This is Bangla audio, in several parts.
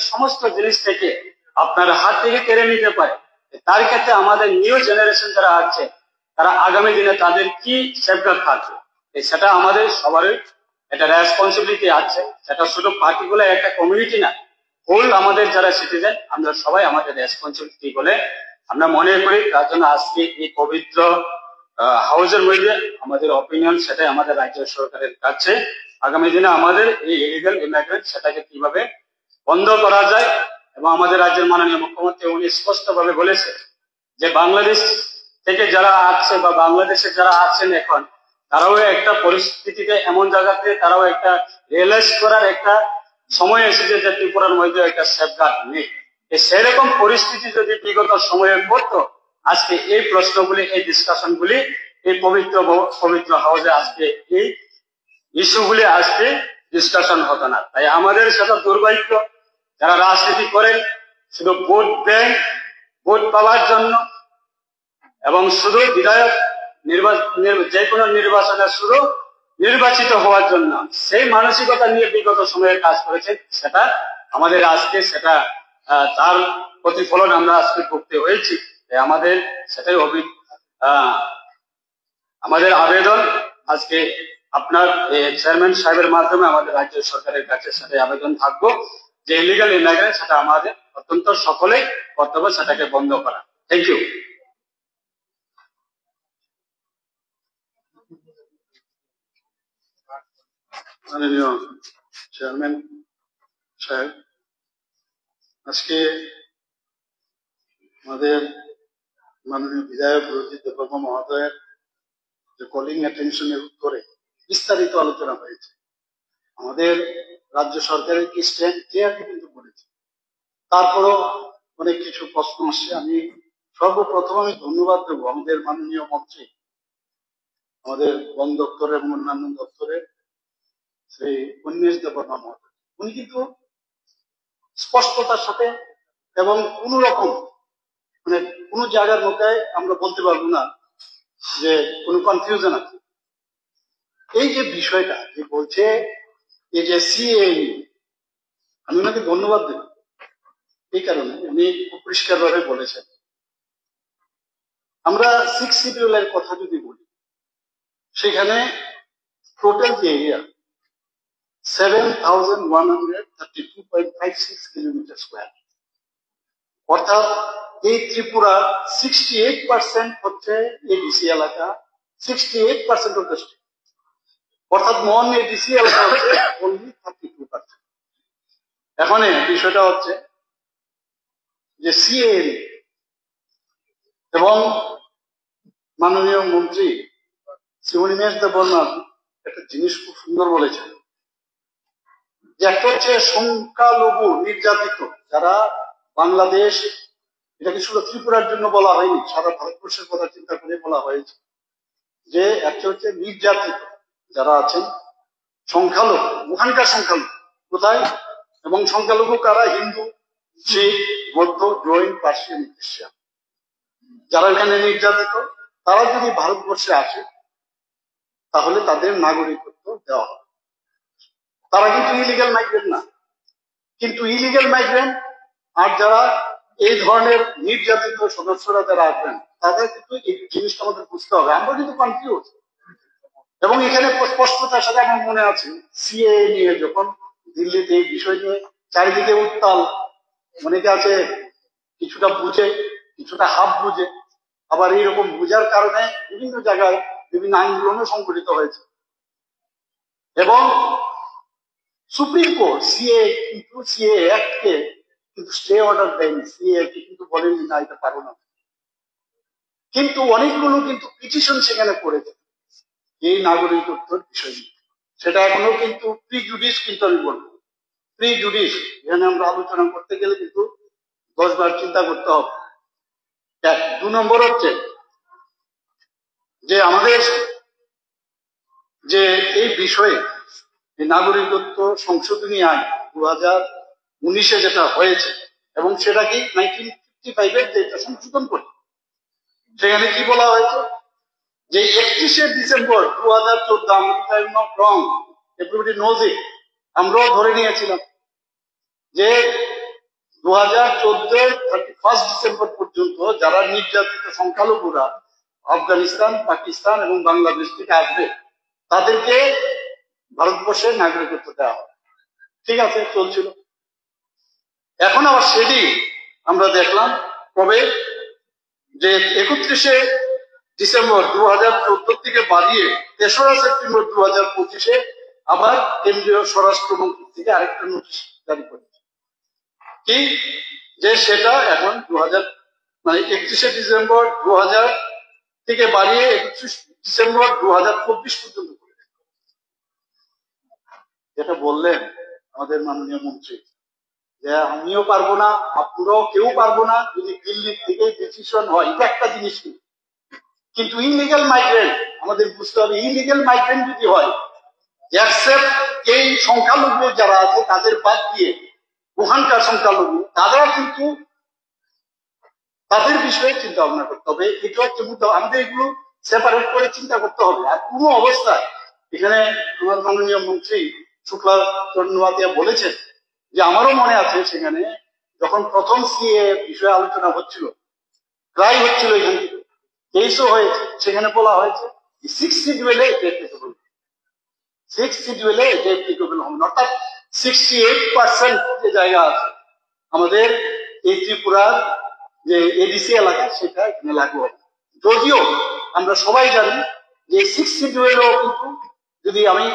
সমস্ত জিনিস থেকে আপনার হাত থেকে কেড়ে নিতে পারে, তার ক্ষেত্রে আমাদের নিউ জেনারেশন যারা আছে তারা আগামী দিনে তাদের কি সেফগার্ড থাকবে, সেটা আমাদের সবারই একটা রেসপন্সিবিলিটি আছে। সেটা শুধু পার্টিকুলার একটা কমিউনিটি না, হোল আমাদের যারা সিটিজেন আমরা সবাই আমাদের রেসপন্সিবিলিটি বলে আমরা মনে করি। তার জন্য আজকে এই পবিত্র হাউসের মধ্যে আমাদের অপিনিয়ন সেটাই আমাদের রাজ্য সরকারের কাছে আগামী দিনে আমাদের এই ইলিগাল ইমিগ্রেন্ট সেটাকে কিভাবে বন্ধ করা যায়। এবং আমাদের রাজ্যের মাননীয় মুখ্যমন্ত্রী উনি স্পষ্টভাবে বলেছে যে বাংলাদেশ থেকে যারা আসছে বা বাংলাদেশে যারা আছেন এখন তারাও একটা পরিস্থিতিতে এমন জায়গাতে তারাও একটা রিয়েলাইজ করার একটা সময় এসেছে যে ত্রিপুরার মধ্যে একটা সেফগার্ড নেই। সেরকম পরিস্থিতি যদি বিগত সময়ে পড়তো আজকে এই প্রশ্নগুলি এই ডিসকাশন গুলি এই পবিত্র হাউসে আজকে এই ইস্যুগুলি আজকে ডিসকাশন হতো না। তাই আমাদের সেটা দুর্ভাগ্য যারা রাজনীতি করেন শুধু ভোট দেন ভোট পাওয়ার জন্য এবং শুধু বিধায়ক যে কোনো নির্বাচনে শুধু নির্বাচিত হওয়ার জন্য সেই মানসিকতা নিয়ে বিগত সময়ে কাজ করেছেন, সেটা আমাদের আজকে সেটা তার প্রতিফলন আমরা আজকে ভুগতে হয়েছি। আমাদের সেটাই আমাদের আবেদন আজকে আপনার চেয়ারম্যান সাহেবের মাধ্যমে আমাদের রাজ্য সরকারের কাছে সেটাই আবেদন থাকবো যে ইলিগাল ইমিগ্রেন্ট সেটা আমাদের অত্যন্ত সকলেই কর্তব্য সেটাকে বন্ধ করা। Thank you. মাননীয় চেয়ারম্যান সাহেব, আজকে আমাদের মাননীয় বিধায়ক রঞ্জিত দেববর্মা মহোদয়ের যে কলিং অ্যাটেনশনের উত্তরে বিস্তারিত আলোচনা হয়েছে। আমাদের রাজ্য সরকারের কি স্ট্যান্ড ক্লিয়ারলি কিন্তু বলেছে, তারপরও অনেক কিছু প্রশ্ন আসছে। আমি সর্বপ্রথম ধন্যবাদ দেবো আমাদের মাননীয় মন্ত্রী, আমাদের বন দপ্তর এবং অন্যান্য দপ্তরের শ্রী উন্মেষ দেববর্মা মহোদয়। উনি কিন্তু স্পষ্টতার সাথে এবং কোন রকম মানে কোন জায়গার মধ্যে আমরা বলতে পারবো না যে কোন কনফিউশন আছে। এই যে বিষয়টা যে বলছে এই যে সিএএ, আমি ওনাকে ধন্যবাদ দেব এই কারণে উনি খুব পরিষ্কার ভাবে বলেছেন। আমরা 6 শিডিউলের কথা যদি বলি সেখানে টোটাল যে এরিয়া 7,132.56 কিলোমিটার স্কোয়ার, অর্থাৎ এই ত্রিপুরা 68% হচ্ছে এডিসি এলাকা, 68% অফ দ্য স্টেট, অর্থাৎ নন এডিসি এলাকা হচ্ছে অনলি 32%। এখন বিষয়টা হচ্ছে যে সিএএ এবং মাননীয় মন্ত্রী শ্রী উন্মেষ দেববর্মা একটা জিনিস খুব সুন্দর বলেছেন যে একটা হচ্ছে সংখ্যালঘু নির্যাতিত যারা বাংলাদেশ, এটাকে শুধু ত্রিপুরার জন্য বলা হয়নি, সারা ভারতবর্ষের কথা চিন্তা করে বলা হয়েছে যে একটা হচ্ছে নির্যাতিত যারা আছেন সংখ্যালঘু, ওখানকার সংখ্যালঘু কোথায় এবং সংখ্যালঘু কারা? হিন্দু, শিখ, বৌদ্ধ, জৈন, পার্সিয়ান, খ্রিস্টান, যারা এখানে নির্যাতিত তারা যদি ভারতবর্ষে আসে তাহলে তাদের নাগরিকত্ব দেওয়া হবে। তারা কিন্তু ইলিগাল মাইগ্রেন্ট না, কিন্তু ইলিগাল মাইগ্রেন্ট আর যারা এই ধরনের নির্যাতিত সদস্যরা যারা আসবেন তাদের কিন্তু এই জিনিসটা আমাদের বুঝতে হবে। আমরা কিন্তু কনফিউজ এবং এখানে স্পষ্টতার সাথে আমার মনে আছে সিএএ নিয়ে যখন দিল্লিতে এই বিষয় নিয়ে চারিদিকে উত্তাল, অনেকে আছে কিছুটা বুঝে কিছুটা হাফ বুঝে, আবার এইরকম বুঝার কারণে বিভিন্ন জায়গায় বিভিন্ন আন্দোলনও সংঘটিত হয়েছে এবং সুপ্রিম কোর্ট সিএএ অ্যাক্টকে কিন্তু স্টে অর্ডার দেয়নি, সিএএ কিন্তু বলেনি না এটা পারো না, কিন্তু অনেকগুলো কিন্তু পিটিশন সেখানে পড়েছে এই নাগরিকত্বের বিষয় নিয়ে। সেটা এখনো কিন্তু প্রিজুডিস, কিন্তু আমি বলবো প্রিজুডিস, এখানে আমরা আলোচনা করতে গেলে কিন্তু 10 বার চিন্তা করতে হবে। 2 নম্বর হচ্ছে যে আমাদের যে এই বিষয়ে নাগরিকত্ব সংশোধনী আইন 2019-এ যেটা হয়েছে এবং সেটা কি 1955-এর যেটা সংশোধন করে, সেখানে কি বলা হয়েছে যে 31শে ডিসেম্বর 2014, এভরিবডি নোজ ইট, আমরাও ধরে নিয়েছিলাম যে 2014 31 ডিসেম্বর পর্যন্ত যারা নির্যাতিত সংখ্যালঘুরা আফগানিস্তান, পাকিস্তান এবং বাংলাদেশ থেকে আসবে তাদেরকে ভারতবর্ষের নাগরিকত্ব দেওয়া হবে। ঠিক আছে, চলছিল। এখন আবার সেদিন আমরা দেখলাম কবে যে 31শে ডিসেম্বর 2014 থেকে বাড়িয়ে 3রা সেপ্টেম্বর 2025 আবার কেন্দ্রীয় স্বরাষ্ট্রমন্ত্রী থেকে আরেকটা নোটিশ জারি করেছে কি যে সেটা এখন 31শে ডিসেম্বর 2000 থেকে বাড়িয়ে 31 ডিসেম্বর 2024 পর্যন্ত করে। যেটা বললেন আমাদের মাননীয় মন্ত্রী যে আমিও পারবো না, আপনারাও কেউ পারবো না, যদি দিল্লি থেকে ডিসিশন হয়। এটা একটা জিনিস, কিন্তু ইলিগাল মাইগ্রেন্ট আমাদের বুঝতে হবে। ইলিগাল মাইগ্রেন্ট যদি হয়, অ্যাকসেপ্ট এই সংখ্যালঘু যারা আছে তাদের বাদ দিয়ে ওখানকার সংখ্যালঘু তারা কিন্তু তাদের বিষয়ে চিন্তা ভাবনা করতে হবে। এটা হচ্ছে মুদ্রা, আমাদের এগুলো সেপারেট করে চিন্তা করতে হবে। আর কোনো অবস্থায় এখানে আমার মাননীয় মন্ত্রী শুক্লা চন্দ্রবাতিয়া বলেছেন যে আমারও মনে আছে সেখানে যখন প্রথম সিএ বিষয়ে আলোচনা হচ্ছিল, প্রায় হচ্ছিল, এখান থেকে কেসও হয়েছে, সেখানে বলা হয়েছে 6 শিডিউলে এটা অ্যাপ্লিকেবল, 6 শিডিউলে এটা অ্যাপ্লিকেবল হবে না। অর্থাৎ 68% যে জায়গা আছে আমাদের এই ত্রিপুরার যে এডিসি এলাকা সেটা এখানে লাগু হবে। যদিও আমরা সবাই জানি যে 6 শিডিউলেও কিন্তু যদি আমি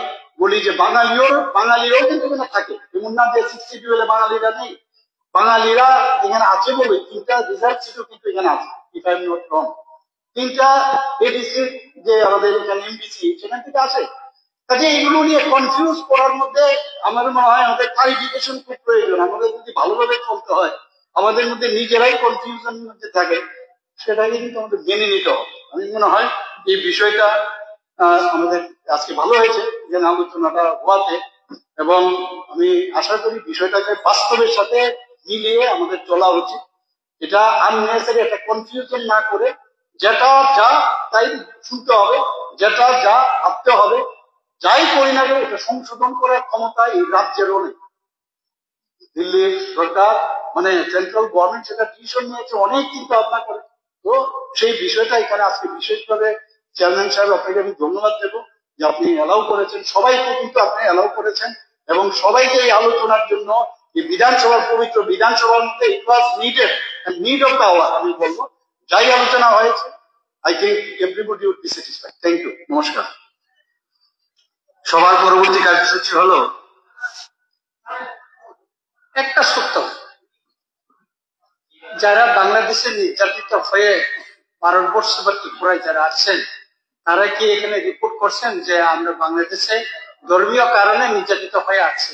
বলি যে বাঙালিরাও কিন্তু এখানে থাকে, এমন না যে 6 শিডিউলে বাঙালিরা নেই। বাঙালিরা এখানে আছে বলে 3টা রিজার্ভ সিটও কিন্তু এখানে আছে, if I am not wrong. 3টা এডিসি যে আমাদের এখানে এমবিসি সেখান থেকে আসে। কাজে এগুলো নিয়ে কনফিউজ করার মধ্যে আমার মনে হয় আমাদের ক্লারিফিকেশন খুব প্রয়োজন। আমাদের যদি ভালোভাবে চলতে হয়, আমাদের মধ্যে নিজেরাই কনফিউশনের মধ্যে থাকে, সেটাকে কিন্তু আমাদের মেনে নিতে হবে। আমি মনে হয় এই বিষয়টা আমাদের আজকে ভালো হয়েছে যেন আলোচনাটা হওয়াতে, এবং আমি আশা করি বিষয়টাকে বাস্তবের সাথে মিলিয়ে আমাদের চলা উচিত। এটা আননেসারি একটা কনফিউশন না করে যেটা যা তাই শুনতে হবে, যেটা যা ভাবতে হবে, যাই করি না কেন এটা সংশোধন করার ক্ষমতা এই রাজ্যেরও নেই। দিল্লির সরকার মানে সেন্ট্রাল গভর্নমেন্ট সেটা ডিসিশন নিয়েছে, অনেক চিন্তা ভাবনা করে। তো সেই বিষয়টা এখানে আজকে বিশেষভাবে চেয়ারম্যান সাহেব আপনাকে আমি ধন্যবাদ দেবো যে আপনি অ্যালাউ করেছেন, সবাইকে কিন্তু আপনি অ্যালাউ করেছেন, এবং সবাইকে এই আলোচনার জন্য এই বিধানসভার পবিত্র বিধানসভার মধ্যে it was need of the hour. আমি বলবো যাই আলোচনা হয়েছে, I think everybody would be satisfied. Thank you, নমস্কার। সবার পরবর্তী কার্যসূচি হলো একটা সত্য, যারা বাংলাদেশে নির্যাতিত হয়ে ভারতবর্ষ বা ত্রিপুরায় যারা আছেন তারা কি এখানে রিপোর্ট করছেন যে আমরা বাংলাদেশে ধর্মীয় কারণে নির্যাতিত হয়ে আছি?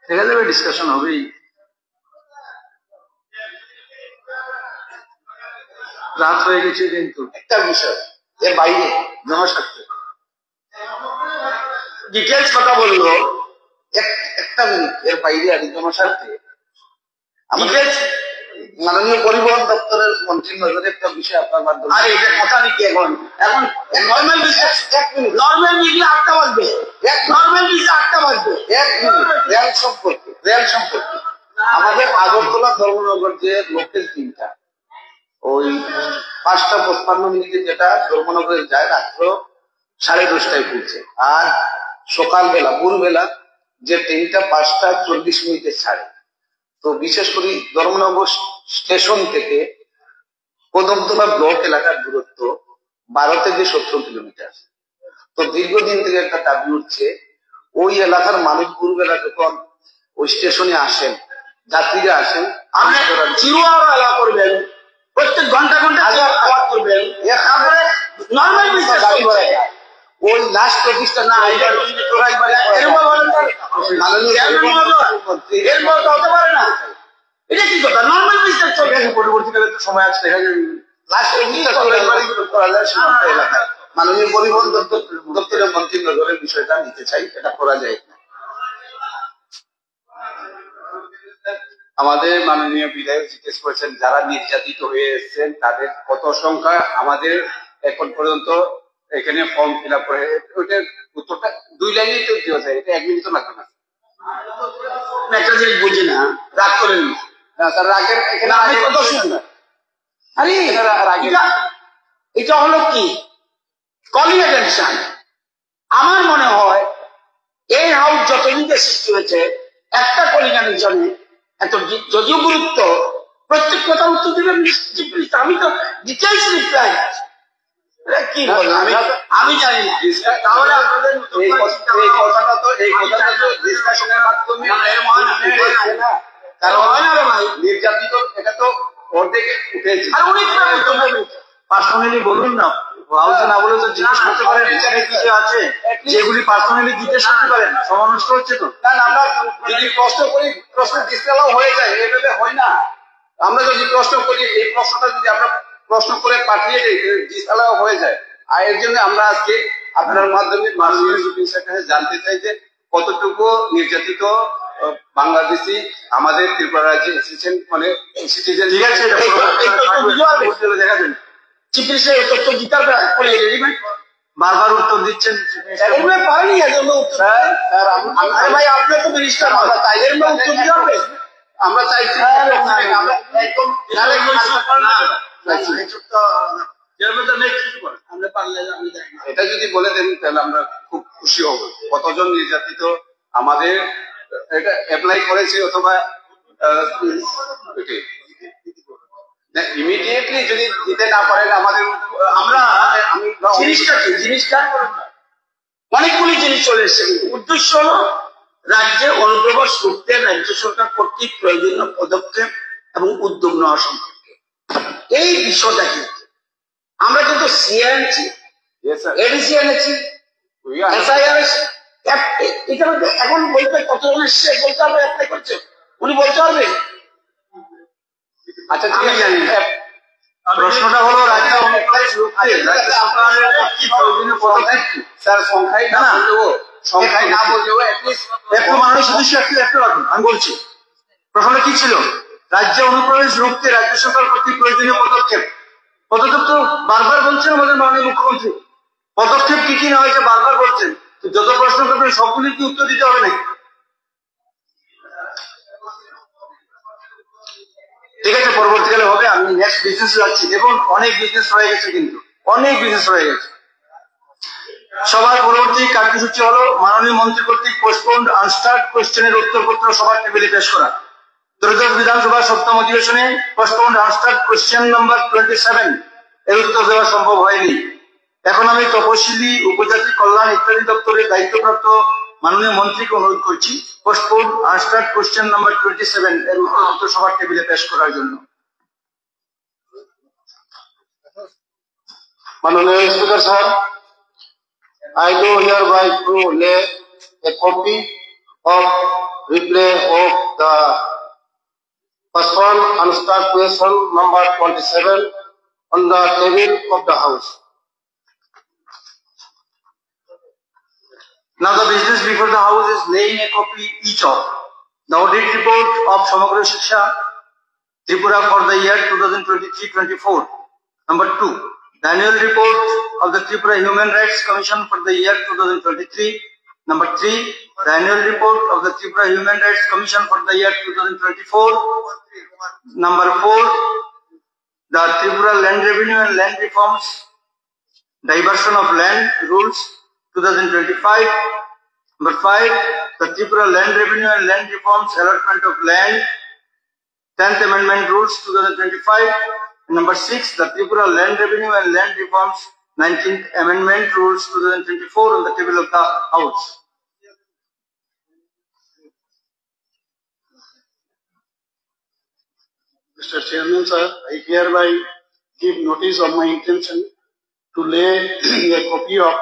দেখা যাবে, ডিসকাশন হবেই। রাত হয়ে গেছে, কিন্তু একটা বিষয় এর বাইরে জনস্বার্থে ডিটেলস কথা বললো, একটা মিনিট, এর বাইরে আর জনস্বার্থে ডিটেলস মাননীয় পরিবহন দপ্তরের মন্ত্রীর নজরে একটা বিষয় আপনার মাধ্যমে। আরে এটা কথা নাকি এখন normal business, 1 minute, normal media 8টা বাজবে, নর্মাল মিডিয়া 8টা বাজবে, 1 মিনিট। রেল সম্পর্কে আমাদের আগরতলা ধর্মনগর যে লোকেল ট্রেনটা ওই 5টা 55 মিনিটে যেটা ধর্মনগরে যায়, রাত্র 10:30টায় পৌঁছে, আর সকালবেলা ভোরবেলা যে ট্রেনটা 5টা 40 মিনিটে ছাড়ে। তো বিশেষ করে ধর্মনগর স্টেশন থেকে কদমতলা ব্লক এলাকার দূরত্ব 12 থেকে 17 কিলোমিটার। তো দীর্ঘদিন থেকে একটা দাবি উঠছে, ওই এলাকার মানুষ ভোরবেলা যখন ওই স্টেশনে আসেন, যাত্রীরা আসেন, চিরুয়ারও এলা করবেন, প্রত্যেক ঘন্টা আলাপ করবেন, নর্মাল গাড়ি ভাড়া যায়। ওই লাস্ট প্রতিষ্ঠা না হতে পারে না, এটা কি কথা? নর্মাল বিজনেস চলবে, পরবর্তীকালে তো সময় আছে, দেখা যাবে লাস্ট করা যায় সীমান্ত এলাকায়। মাননীয় পরিবহন দপ্তরের মন্ত্রীর নজরে বিষয়টা নিতে চাই, এটা করা যায়। আমাদের মাননীয় বিধায়ক জিজ্ঞেস করেছেন যারা নির্যাতিত হয়ে এসেছেন তাদের কত সংখ্যা আমাদের এখন পর্যন্ত এখানে ফর্ম ফিল আপ করে, ওইটা উত্তরটা 2 লাইনেই তো দেওয়া যায়, এটা 1 মিনিটও লাগবে না। একটা জিনিস বুঝি না, রাগ করেন না স্যার রাগের এখানে না, আমি কথা শুনি না। আরে এটা হলো কি কলিং অ্যাটেনশন। আমার মনে হয় এই হাউস যতদিনকে সৃষ্টি হয়েছে একটা কলিং অ্যাটেনশনে এত যদিও গুরুত্ব, প্রত্যেক কথা উত্তর দিবেন। আমি তো ডিটেলস রিপ্লাই কি বলবো আমি জানি না। তাহলে আপনাদের এই কথাটা তো ডিসকাশনের মাধ্যমে নির্যাতিত, এটা তো অর্ধেক উঠেছে। আর উনি পার্সোনালি বলুন না, হাউসে না বলে তো জিজ্ঞেস করতে পারেন। অনেক কিছু আছে যেগুলি পার্সোনালি জিজ্ঞেস করতে পারেন। সময় নষ্ট হচ্ছে তো। আমরা যদি প্রশ্ন করি, প্রশ্ন ডিসকালাও হয়ে যায়, এভাবে হয় না। আমরা যদি প্রশ্ন করি, এই প্রশ্নটা যদি আমরা প্রশ্ন করে পাঠিয়ে দিই, ডিসকালাও হয়ে যায়। আর এর জন্য আমরা আজকে আপনার মাধ্যমে মাননীয় সুপ্রিম সেক্রেটারি জানতে চাই যে কতটুকু নির্যাতিত বাংলাদেশি আমাদের ত্রিপুরা রাজ্যে এসেছেন, মানে সিটিজেন। ঠিক আছে, দেখাবেন চিফ মিনিস্টার এই তথ্য দিতে হবে। বারবার উত্তর দিচ্ছেন। পারেনি ভাই, আপনার তো মিনিস্টার, আমরা চাইলে উত্তর দিতে হবে। আমরা চাইছি আমরা একদম এটা যদি বলে দেন তাহলে আমরা খুব খুশি হব। কতজন নির্যাতিত আমাদের এটা অ্যাপ্লাই করেছে, অথবা ইমিডিয়েটলি যদি দিতে না পারেন আমাদের আমরা জিনিসটা অনেকগুলি জিনিস চলে এসেছে। উদ্দেশ্য হলো রাজ্যে অনুপ্রবেশ রুখতে রাজ্য সরকার কর্তৃক প্রয়োজনীয় পদক্ষেপ এবং উদ্যোগ নেওয়া সম্পর্কে এই বিষয়টা কিন্তু আমরা কিন্তু সিএ আনছি, এডিসি এনেছি, এসআইআর এটা এখন বলতে কতজন এসছে বলতে হবে, অ্যাপ্লাই করছে উনি বলতে পারবেন। আচ্ছা আমি জানি না। প্রশ্নটা হলো রাজ্য অনুপ্রবেশ রুখতে কি প্রয়োজনীয় পদক্ষেপ। স্যার সংখ্যায় না বললেও, সংখ্যায় না বললেও একটু মাননীয় সদস্য একটু রাখুন, আমি বলছি প্রশ্নটা কি ছিল। রাজ্যে অনুপ্রবেশ রুখতে রাজ্য সরকার কর্তৃক প্রয়োজনীয় পদক্ষেপ। পদক্ষেপ তো বারবার বলছেন আমাদের মাননীয় মুখ্যমন্ত্রী। পদক্ষেপ কি কি নেওয়া হয়েছে বারবার বলছেন। যত প্রশ্ন করবেন সবগুলি কি উত্তর দিতে হবে নাকি? ঠিক আছে, পরবর্তীকালে হবে। আমি নেক্সট বিজনেস যাচ্ছি। দেখুন অনেক বিজনেস রয়ে গেছে, কিন্তু অনেক বিজনেস রয়ে গেছে। সবার পরবর্তী কার্যসূচি হলো মাননীয় মন্ত্রী কর্তৃক পোস্টপোন্ড আনস্টার্ড কোয়েশ্চেনের উত্তরপত্র সবার টেবিলে পেশ করা। ত্রয়োদশ বিধানসভার সপ্তম অধিবেশনে পোস্টপোন্ড আনস্টার্ড কোয়েশ্চেন নাম্বার 27 এর উত্তর দেওয়া সম্ভব হয়নি। এখন আমি তপশিলি উপজাতি কল্যাণ ইত্যাদি দপ্তরের দায়িত্বপ্রাপ্ত মাননীয় মন্ত্রীকে অনুরোধ করছি পোস্টপোন্ড আনস্টার্ড কোয়েশ্চেন নাম্বার 27 এর উত্তর সবার টেবিলে পেশ করার জন্য। মাননীয় speaker sir, I do hereby to lay a copy of replay of the postponed unanswered question number 27 on the table of the House. Now the business before the House is laying a copy each of the audit report of Samagra Shiksha Tripura for the year 2023-24. Number 2, the annual report of the Tripura Human Rights Commission for the year 2023. Number 3, the annual report of the Tripura Human Rights Commission for the year 2024. Number 4, the Tripura Land Revenue and Land Reforms Diversion of Land Rules 2025. Number 5, the Tripura Land Revenue and Land Reforms Allotment of Land 10th Amendment Rules 2025. And number 6, the Tripura Land Revenue and Land Reforms 19th Amendment Rules 2024 on the table of the House. Mr. Chairman, sir, I hereby give notice of my intention to lay a copy of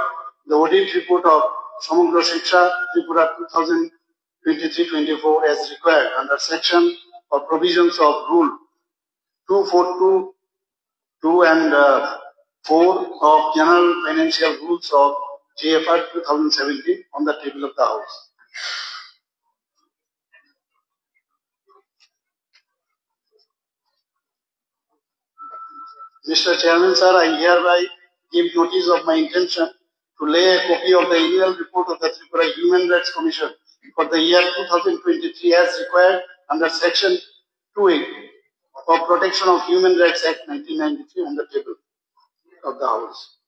the audit report of Samagra Shiksha Tripura 2023-24 as required under section or provisions of Rule 242 and 4 of General Financial Rules of JFR 2017 on the table of the House. Mr. Chairman, sir, I hereby give notice of my intention to to lay a copy of the annual report of the Tripura Human Rights Commission for the year 2023 as required under Section 2A of Protection of Human Rights Act 1993 on the table of the House.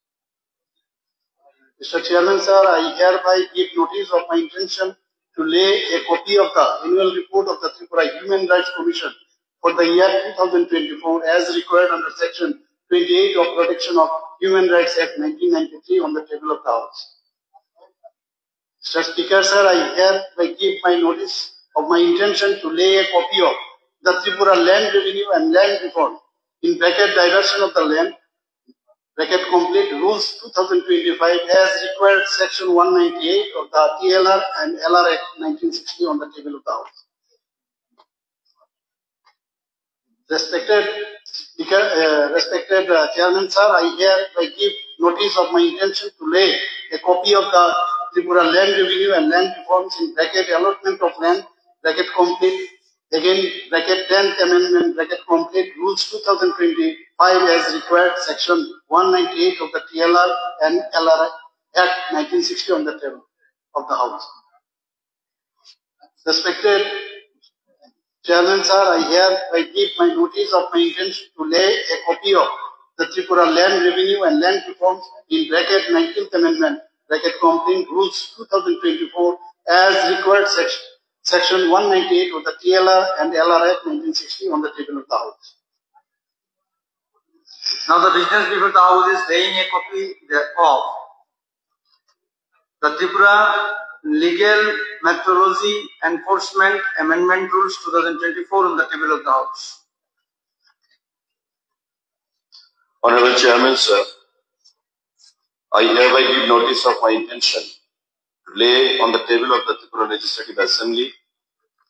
Mr. Chairman, sir, I hereby give notice of my intention to lay a copy of the annual report of the Tripura Human Rights Commission for the year 2024 as required under Section 28 of Protection of Human Rights Act 1993 on the table of the House. Mr. Speaker, sir, I hereby give my notice of my intention to lay a copy of the Tripura Land Revenue and Land Reform in bracket diversion of the land bracket complete rules 2025 as required Section 198 of the TLR and LR Act 1960 on the table of the House. Respected Speaker, respected Chairman, sir, I hereby give notice of my intention to lay a copy of the Tripura Land Revenue and Land Reforms in bracket allotment of land bracket complete again bracket 10th amendment bracket complete rules 2025 as required Section 198 of the TLR and LR Act 1960 on the table of the House. Respected Chairman, sir, I hereby give my notice of my intention to lay a copy of the Tripura Land Revenue and Land Reforms in bracket 19th amendment bracket complete rules 2024 as required Section 198 of the TLR and LR Act 1960 on the table of the House. Now the business before the House is laying a copy of the Tripura Legal Metrology Enforcement Amendment Rules 2024 on the table of the House. Honorable Chairman, sir, I hereby give notice of my intention to lay on the table of the Tripura Legislative Assembly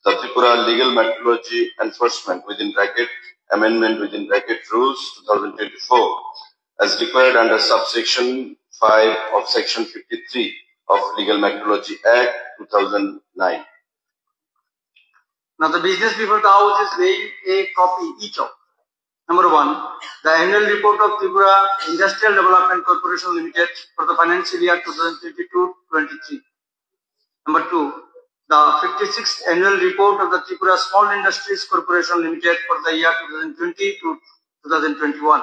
the Tripura Legal Metrology Enforcement within bracket Amendment within bracket Rules 2024 as required under subsection 5 of Section 53 of Legal Metrology Act 2009. Now the business before the House is laying a copy each of: number 1, the annual report of Tripura Industrial Development Corporation Limited for the financial year 2022-23. Number 2, the 56th annual report of the Tripura Small Industries Corporation Limited for the year 2020 to 2021.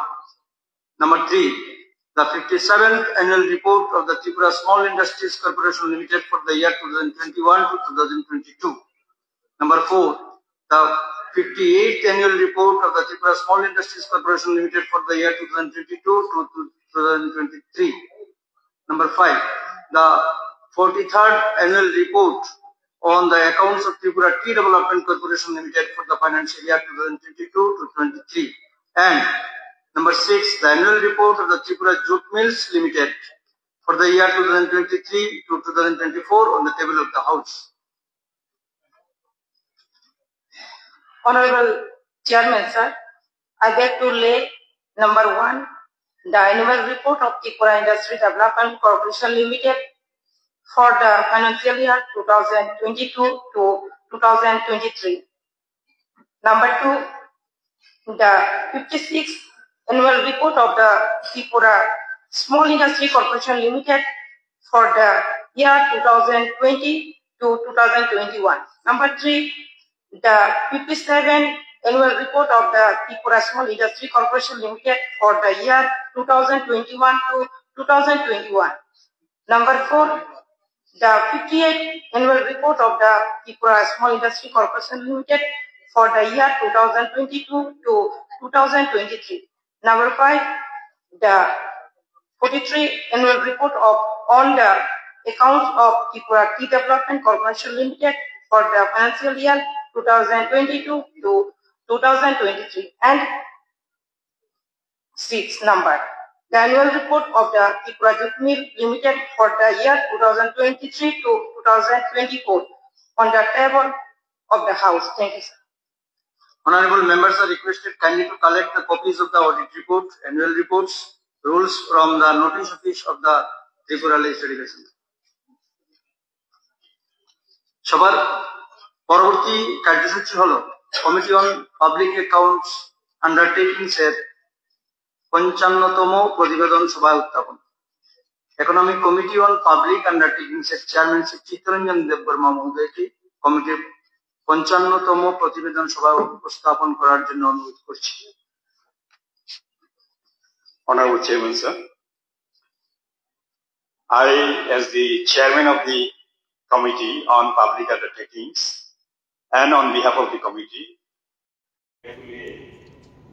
Number 3, the 57th annual report of the Tripura Small Industries Corporation Limited for the year 2021 to 2022. Number 4, the 58th annual report of the Tripura Small Industries Corporation Limited for the year 2022 to 2023. Number 5, the 43rd annual report on the accounts of Tripura Tea Development Corporation Limited for the financial year 2022 to 23. And number 6, the annual report of the Tripura Jute Mills Limited for the year 2023 to 2024 on the table of the House. Honorable Chairman, sir, I beg to lay number 1, the annual report of Tripura Industry Development Corporation Limited for the financial year 2022 to 2023. Number 2, the 56th annual report of the Tripura Small Industry Corporation Limited for the year 2020 to 2021. Number 3, the 57th annual report of the Tripura Small Industry Corporation Limited for the year 2021 to 2021. Number 4, the 58th annual report of the Tripura Small Industry Corporation Limited for the year 2022 to 2023. Number 5, the 43rd annual report on the accounts of Tripura Tea Development Corporation Limited for the financial year 2022 to 2023. And 6 number, the annual report of the Tripura Jute Mill Limited for the year 2023 to 2024 on the table of the House. Thank you, sir. Honorable members are requested kindly to collect the copies of the audit report, annual reports, rules from the notice office of the Tripura Legislative Assembly. সবার পরবর্তী কার্যসূচি হলো committee on public accounts undertakings এর 55তম প্রতিবেদন সভায় উত্থাপন। Economic committee on public undertakings এর চেয়ারম্যানশিপ চিত্তরঞ্জন দেববর্মা মহোদয়কে কমিটির 55তম প্রতিবেদন সভায় উপস্থাপন করার জন্য অনুরোধ করছি। Honorable Chairman, sir. I, as the chairman of the Committee on Public Undertakings, and on behalf of the committee,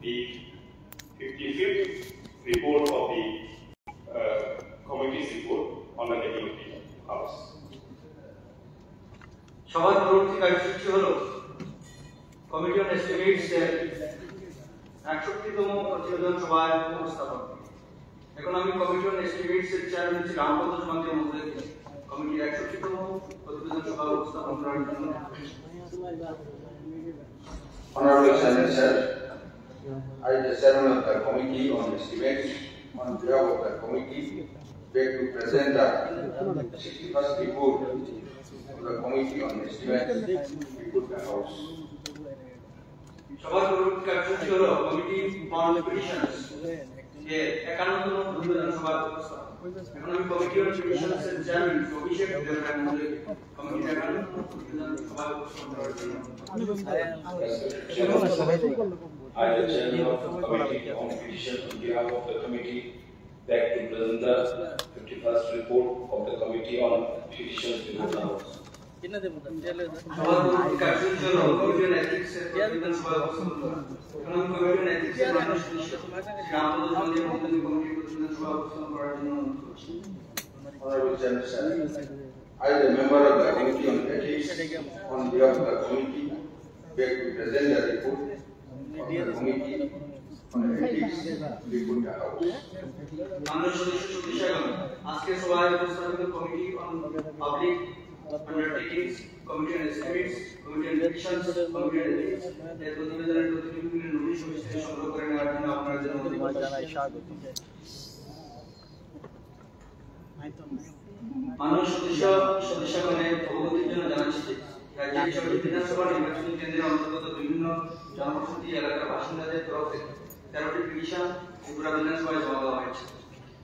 the 55th report of the committee's report on the Committee House. সভার পরবর্তী কার্যসূচি হলো কমিটি অন এস্টিমেটস এর 61তম প্রতিবেদন সভায় উপস্থাপন। ইকোনমিক কমিটি অন এস্টিমেটস এর চেয়ারম্যান শ্রী রামপদ চৌধুরী মহোদয়কে কমিটির 61তম প্রতিবেদন সভায় উপস্থাপন করার জন্য। Honorable Chairman, sir, I, the chairman of the Committee on Estimates, on behalf of the committee, beg to present the 61st report of the Committee on Estimates before the House. সভার পরবর্তী কার্যসূচি হলো কমিটি অন পিটিশনস এর 51তম প্রতিবেদন সভায় উপস্থাপন। ইকোনমিক কমিটি অন পিটিশনস এর চেয়ারম্যান অভিষেক দেবরায় মহোদয়কে কমিটির 51তম প্রতিবেদন সভায় উপস্থাপন করার জন্য। I, the chairman of the Committee on Petition, on behalf of the committee, beg to present the 51st report of the Committee on Petitions before the House. সভার পরবর্তী কার্যসূচি হলো কমিটি অন এথিক্স এর প্রতিবেদন সভায় উপস্থাপন করা। ইকোনমিক কমিটি অন এথিক্স এর মাননীয় সদস্য শ্রী রামপদ চৌধুরী মহোদয়কে কমিটির প্রতিবেদন সভায় উপস্থাপন করার জন্য অনুরোধ করছি। Honorable Chairman, sir, I, the member of the Committee on Ethics, on behalf of the committee, beg to present the report of the Committee on Ethics before the House. মাননীয় সদস্যগণ, আজকের সভায় উপস্থাপিত committee on public undertakings, committee on estimates, committee on petitions, committee on ethics এর প্রতিবেদনের প্রতিলিপিগুলি নোটিশ অফিস থেকে সংগ্রহ করে নেওয়ার জন্য আপনাদের জন্য অনুরোধ জানাই। মাননীয় সদস্যগণের অবগতির জন্য জানাচ্ছি যে রাজ্যের ৬টি বিধানসভা নির্বাচনী কেন্দ্রের অন্তর্গত বিভিন্ন জনবসতি এলাকার বাসিন্দাদের তরফ থেকে 13টি পিটিশন ত্রিপুরা বিধানসভায় জমা দেওয়া হয়েছে।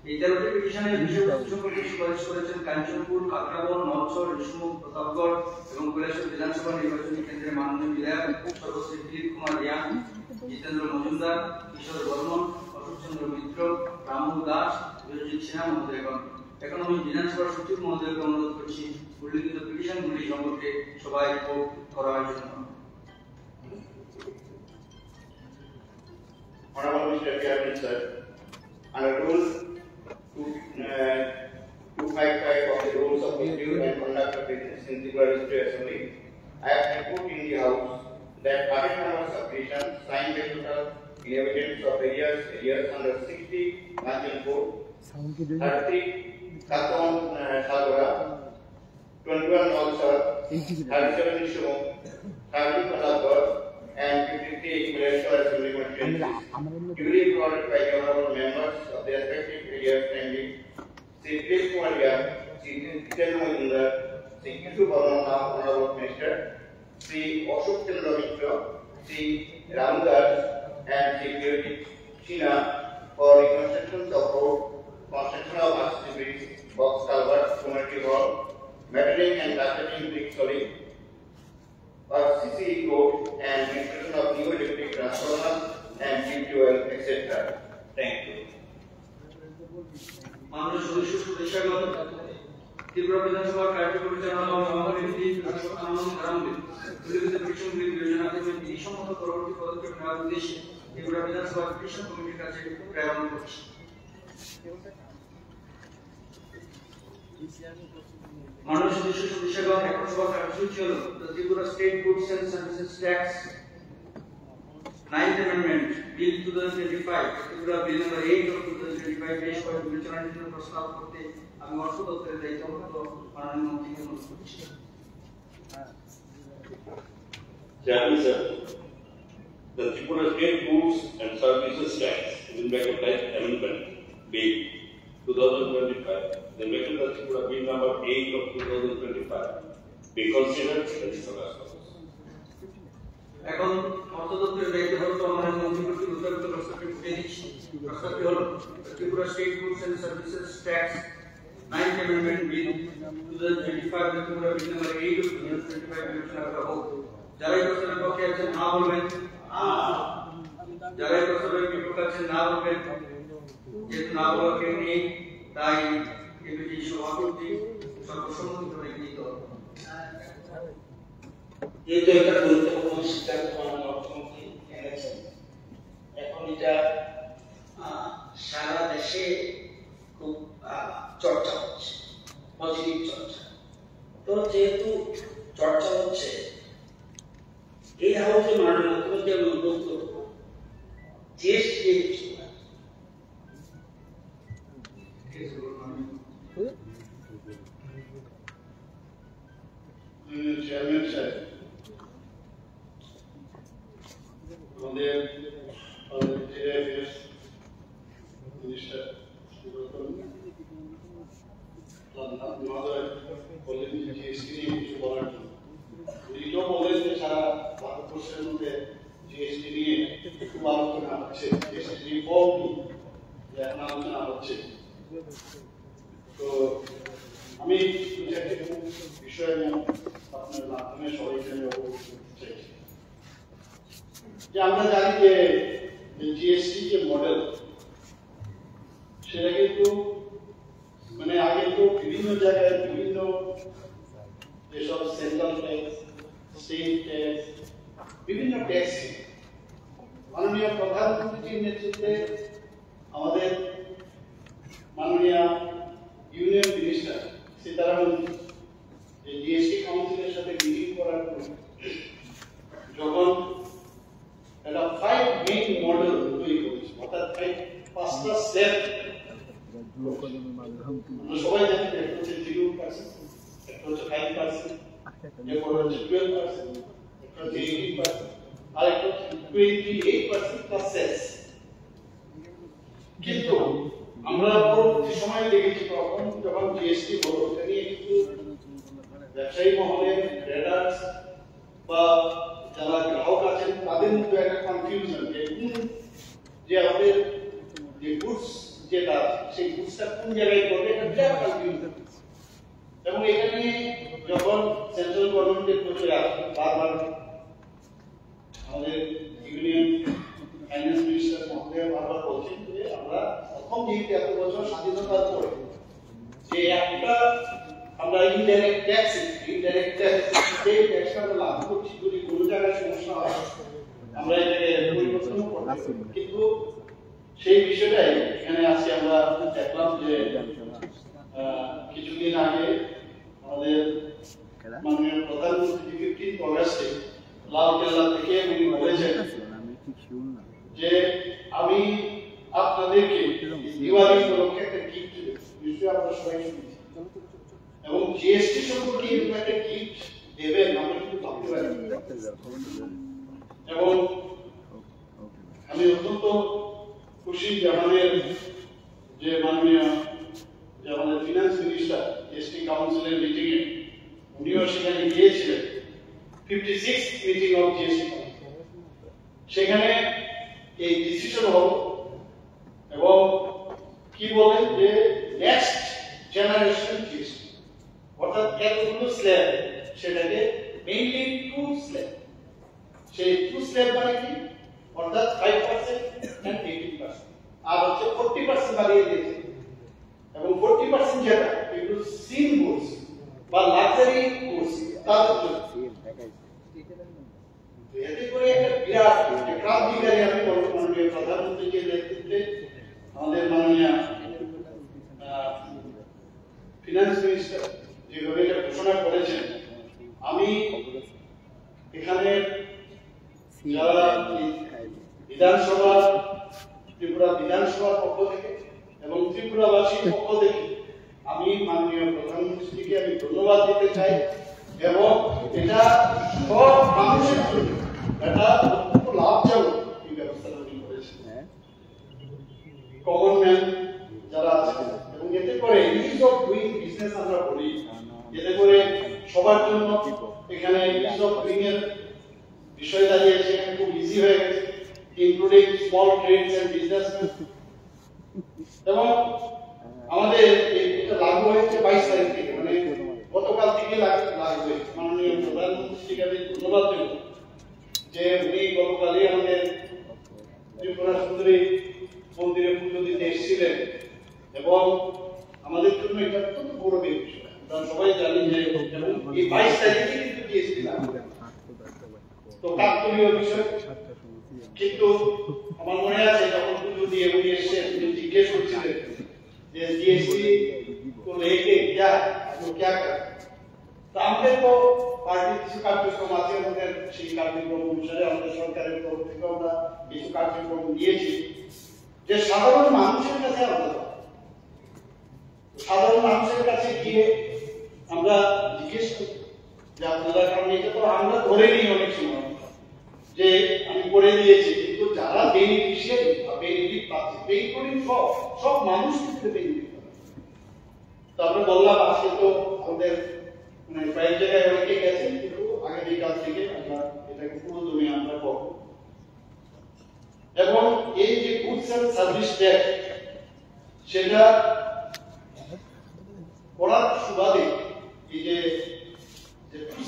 এই 13টি পিটিশনের বিষয়বস্তু সম্পর্কে সুপারিশ করেছেন কাঞ্চনপুর, কাকরাবন, মলচর, ঋষিমুখ, প্রতাপগড় এবং কৈলাসহর বিধানসভা নির্বাচনী কেন্দ্রের মাননীয় বিধায়ক সর্বশ্রী দিলীপ কুমার রিয়াং, জিতেন্দ্র মজুমদার, কিশোর বর্মন, অশোক চন্দ্র মিত্র, রামু দাস, বিশ্বজিৎ সিনহা মহোদয়গণ। এখন আমি বিধানসভার সচিব মহোদয়কে অনুরোধ করছি উল্লিখিত পিটিশনগুলি সম্পর্কে সবাই রিপোর্ট করার জন্য। Honorable Mr. Chairman, sir, under Rule 255 of the Rules of Procedure and Conduct of Business in Tripura District Assembly, I have reported in the House that current numbers of petitions signed by total inhabitants of areas under 60 Kanchanpur, 30 Katon Salgora, 21 Nalsar, 37 Nishimuk, 30 Pratapgarh, and 53 Equalation Assembly constituencies, duly brought by the honorable members of the respective areas, namely Sri Dilip Kumar Ria, Sri Jitendra Majumdar, Sri Kishu Barma, Honorable Minister, Sri Ashok Chandra Mitra, Sri Ramdas, and Sri Biojit Sinha for reconstruction of road, construction of accessibility, box culvert, community hall, metering and carpeting brick solid, CC code and installation of new electric transformers and cheap fuel, etc. Thank you. মাননীয় সদস্যগণ, ত্রিপুরা বিধানসভার কার্য পরিচালনা ও নিয়মাবলী ধারাগুলি উল্লিখিত পিটিশনগুলি বিবেচনা করে বিধিসম্মত পরবর্তী পদক্ষেপ নেওয়ার উদ্দেশ্যে ত্রিপুরা বিধানসভার পিটিশন কমিটির কাছে প্রেরণ করছি। মাননীয় সদস্যগণ, এখন সভা কার্যসূচি হল Tripura state goods and services tax 9th Amendment Bill 2025, Tripura bill number 8 of 2025 পেশ করে বিবেচনার জন্য প্রস্তাব করতে আমি অর্থ দপ্তরের দায়িত্বপ্রাপ্ত মাননীয় মন্ত্রীকে অনুরোধ করছি। Chairman, sir, the Tripura State Goods and Services Tax in bracket type amendment Bill 2025, the bracket of Tripura Bill number 8 of 2025, be considered as a follows. এখন অর্থ দপ্তরের দায়িত্বপ্রাপ্ত মাননীয় মন্ত্রী কর্তৃক উত্তরিত প্রস্তাবটি ফুটিয়ে দিচ্ছি। প্রস্তাবটি হল Tripura state goods and services tax 9th Amendment Bill 2025 Tripura Bill number 8 of 2025 বিবেচনা করা হোক। যারা এই প্রস্তাবের পক্ষে আছেন না বলবেন, যারা এই প্রস্তাবের বিপক্ষে আছেন না বলবেন। যেহেতু না বলার কেউ নেই, তাই কমিটি সভাপতি সর্বসম্মতিক্রমে গৃহীত। যেহেতু একটা গুরুত্বপূর্ণ সিদ্ধান্ত মাননীয় অর্থমন্ত্রী এনেছেন, এখন এটা সারা দেশে খুব চর্চা হচ্ছে, পজিটিভ চর্চা। তো যেহেতু চর্চা হচ্ছে, এই হাউসে মাননীয় মুখ্যমন্ত্রী আমি অনুরোধ করব জিএসটি চেয়ারম্যান সাহেব, আমাদের মিনিস্টার বললেন জিএসটি নিয়ে কিছু বলার জন্য। এটাও বলেন যে সারা ভারতবর্ষের মধ্যে জিএসটি নিয়ে খুব আলোচনা হচ্ছে, জিএসটি রিফর্ম এখন আলোচনা হচ্ছে। তো আমি বিষয় আপনার মাধ্যমে সবাইকে অবগত করতে চাইছি যে আমরা জানি যে জিএসটি যে মডেল, সেটা কিন্তু মানে আগে তো বিভিন্ন জায়গায় বিভিন্ন যেসব সেন্ট্রাল ট্যাক্স, স্টেট ট্যাক্স, বিভিন্ন ট্যাক্স মাননীয় প্রধানমন্ত্রীর নেতৃত্বে আমাদের মাননীয় ইউনিয়ন মিনিস্টার সীতারামন জিএসটি কাউন্সিলের সাথে মিটিং করার পর যখন একটা 5 মেইন মডেল তৈরি করেছে, অর্থাৎ 5টা স্টেপ। আমরা সবাই জানি একটা হচ্ছে 0%, একটা হচ্ছে 5%, এরপর হচ্ছে 12%, একটা হচ্ছে 18%, আর একটা হচ্ছে 28% প্লাস সেস। কিন্তু আমরা পরবর্তী সময়ে দেখেছি তখন যখন জিএসটি হলো, এটা নিয়ে কিন্তু ব্যবসায়ী মহলে, ট্রেডার্স বা যারা গ্রাহক আছেন তাদের মধ্যে একটা কনফিউশন যে আমাদের যে গুডস যেটা, সেই গুডসটা কোন জায়গায় করবে, এটা বিরাট কনফিউশন। এবং এটা নিয়ে যখন সেন্ট্রাল গভর্নমেন্টের প্রচুর বারবার আমাদের ইউনিয়ন ফাইন্যান্স মিনিস্টার মহোদয় বারবার বলছেন যে আমরা প্রথম যেহেতু এত বছর স্বাধীনতার পরে যে একটা আমরা ইনডাইরেক্ট ট্যাক্স সেই ট্যাক্সটা আমরা লাভ করছি, যদি কোনো জায়গায় সমস্যা হয় আমরা এটাকে পরিবর্তন করতে, কিন্তু সেই বিষয়টাই এখানে আজকে আমরা দেখলাম যে কিছুদিন আগে আমাদের মাননীয় প্রধানমন্ত্রী 15 অগাস্টে লালকেল্লা থেকে উনি বলেছেন যে আমি আপনাদেরকে দিওয়ালি উপলক্ষে একটা গিফট দেব, নিশ্চয়ই আপনারা সবাই শুনেছেন। এবং জিএসটি সম্পর্কে এরকম একটা গিফট দেবেন আমরা কিন্তু ভাবতে পারি। এবং আমি অত্যন্ত খুশি যে আমাদের যে মাননীয় যে আমাদের ফিনান্স মিনিস্টার জিএসটি কাউন্সিলের মিটিং এ উনিও সেখানে গিয়েছিলেন, 56th মিটিং অফ জিএসটি। সেখানে এই ডিসিশন হল এবং কি বলেন যে নেক্সট জেনারেশন জিএসটি, অর্থাৎ এতগুলো স্ল্যাব সেটাকে মেইনলি 2 স্ল্যাব, সেই 2 স্ল্যাব মানে কি, অর্থাৎ 5% and 18%, আর হচ্ছে 40% বাড়িয়ে দিয়েছে। এবং 40% যেটা এগুলো সিন গুডস বা লাক্সারি গুডস তাদের জন্য। এতে করে একটা বিরাট ক্রান্তিকারী আমি বলবো মাননীয় প্রধানমন্ত্রীর নেতৃত্বে আমাদের মাননীয় ফিনান্স মিনিস্টার যেভাবে এটা ঘোষণা করেছেন। আমি এখানে যারা বিধানসভা, ত্রিপুরা বিধানসভার পক্ষ থেকে এবং ত্রিপুরাবাসীর পক্ষ থেকে আমি মাননীয় প্রধানমন্ত্রীকে আমি ধন্যবাদ দিতে চাই। এবং এটা সব মানুষের জন্য এটা খুব লাভজনক এই ব্যবস্থাটা উনি করেছেন, কমন ম্যান যারা আছেন। এবং এতে করে ইজ অফ ডুইং বিজনেস আমরা বলি, এতে করে সবার জন্য এখানে ইজ অফ ডুইং এর বিষয় দাঁড়িয়েছে, খুব ইজি হয়ে গেছে, including small trades and businessman. এবং আমাদের এই এটা লাগু হয়েছে 22 তারিখ থেকে, মানে গতকাল থেকে লাগু হয়েছে। মাননীয় প্রধানমন্ত্রীকে আমি ধন্যবাদ দেব যে উনি গতকালই আমাদের ত্রিপুরা সুন্দরী মন্দিরে পুজো দিতে এসেছিলেন এবং আমাদের জন্য এটা অত্যন্ত গৌরবের বিষয়। আমরা সবাই জানি যে এই 22 তারিখে কিন্তু দিয়েছিলাম, তো কাকতালীয় বিষয়। কিন্তু আমার মনে আছে যখন পুজো দিয়ে উনি এসে জিজ্ঞেস করছিলেন যে জিএসটি को लेके क्या तो क्या कर, তো আমাদের তো পার্টির কিছু কার্যক্রম আছে, আমাদের সেই কার্যক্রম অনুসারে আমাদের সরকারের তরফ থেকে আমরা কিছু কার্যক্রম দিয়েছি যে সাধারণ মানুষের কাছে আমরা সাধারণ মানুষের কাছে গিয়ে আমরা জিজ্ঞেস করি যে আপনারা, কারণ এটা তো আমরা ধরে নিই অনেক সময় যে আমি করে দিয়েছি, কিন্তু যারা বেনিফিশিয়ারি বা বেনিফিট পাচ্ছে বেনিফিট সব মানুষ কিন্তু বেনিফিট পাচ্ছে। তো আমরা বললাম আজকে তো আমাদের মানে প্রায় জায়গায় অনেকে গেছেন, কিন্তু আগামীকাল থেকে আমরা এটাকে পুরোদমে আমরা করবো। এবং এই যে গুডস এন্ড সার্ভিস ট্যাক্স সেটা করার সুবাদে এই যে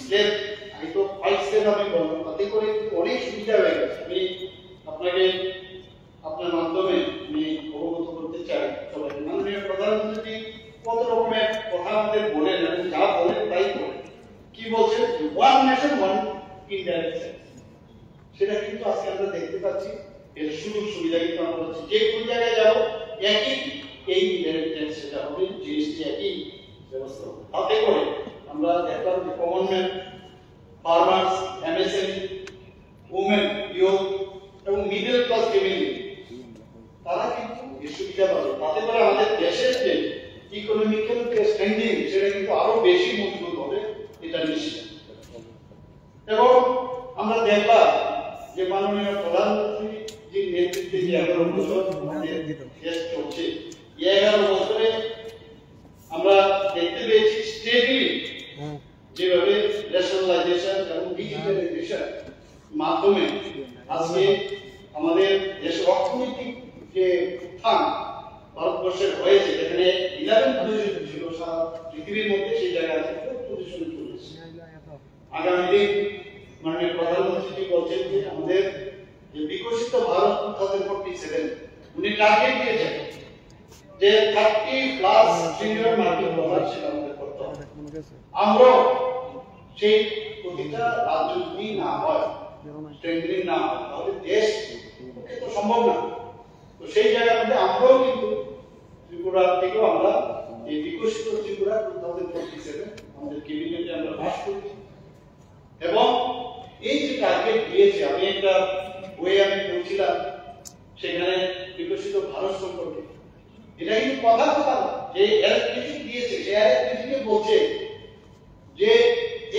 স্টেপ আমি তো 5 স্টেপ আমি বললাম, তাতে করে অনেক সুবিধা হয়ে গেছে। আমি আপনাকে আপনার মাধ্যমে আমি অবগত করতে চাই সবাই, মাননীয় প্রধানমন্ত্রী কত রকমের কথা আমাদের বলেন এবং যা বলেন তাই বলেন। কি বলছেন? One nation one indirect tax, সেটা কিন্তু আজকে আমরা দেখতে পাচ্ছি। এর সুযোগ সুবিধা কিন্তু আমরা পাচ্ছি, যে কোন জায়গায় যাবো একই এই ইনডাইরেক্ট ট্যাক্স সেটা হবে, জিএসটি একই ব্যবস্থা হবে। তাতে করে আমরা দেখলাম যে common man, farmers, MSME, women, youth এবং মিডল ক্লাস ফ্যামিলি তারা কিন্তু এই সুবিধা পাবে। তাতে করে আমাদের দেশের যে ইকোনমিক্যাল যে স্ট্যান্ডিং সেটা কিন্তু আরো বেশি মজবুত হবে, এটা নিশ্চিত। এবং আমরা দেখলাম যে মাননীয় প্রধানমন্ত্রী যে নেতৃত্বে যে 11 বছর আমাদের দেশ চলছে, এই 11 বছরে আমরা দেখতে পেয়েছি স্টেবিলি যেভাবে ন্যাশনালাইজেশন এবং ডিজিটালাইজেশন মাধ্যমে আজকে আমাদের দেশের অর্থনৈতিক যে উত্থান ভারতবর্ষের হয়েছে, যেখানে 11 পজিশন ছিল সারা পৃথিবীর মধ্যে, সেই জায়গায় আছে 4 পজিশনে চলে এসেছে। আগামী দিন মাননীয় প্রধানমন্ত্রী বলছেন যে আমাদের যে বিকশিত ভারত 2047 উনি টার্গেট দিয়েছেন যে 30+ ট্রিলিয়ন মার্কিন ডলার সেটা আমাদের করতে হবে। আমরা সেই প্রতিটা রাজ্য যদি না হয়, স্ট্রেংথেনিং না হয়, তাহলে দেশ পক্ষে তো সম্ভব না। তো সেই জায়গার মধ্যে আমরাও কিন্তু ত্রিপুরা থেকেও আমরা এই বিকশিত ত্রিপুরা 2047 আমাদের ক্যাবিনেটে আমরা পাস করেছি। এবং এই যে টার্গেট দিয়েছে, আমি একটা বই আমি পড়ছিলাম সেখানে বিকশিত ভারত সম্পর্কে, এটা কিন্তু কথা যে এলপিজি দিয়েছে, সে এলপিজি বলছে যে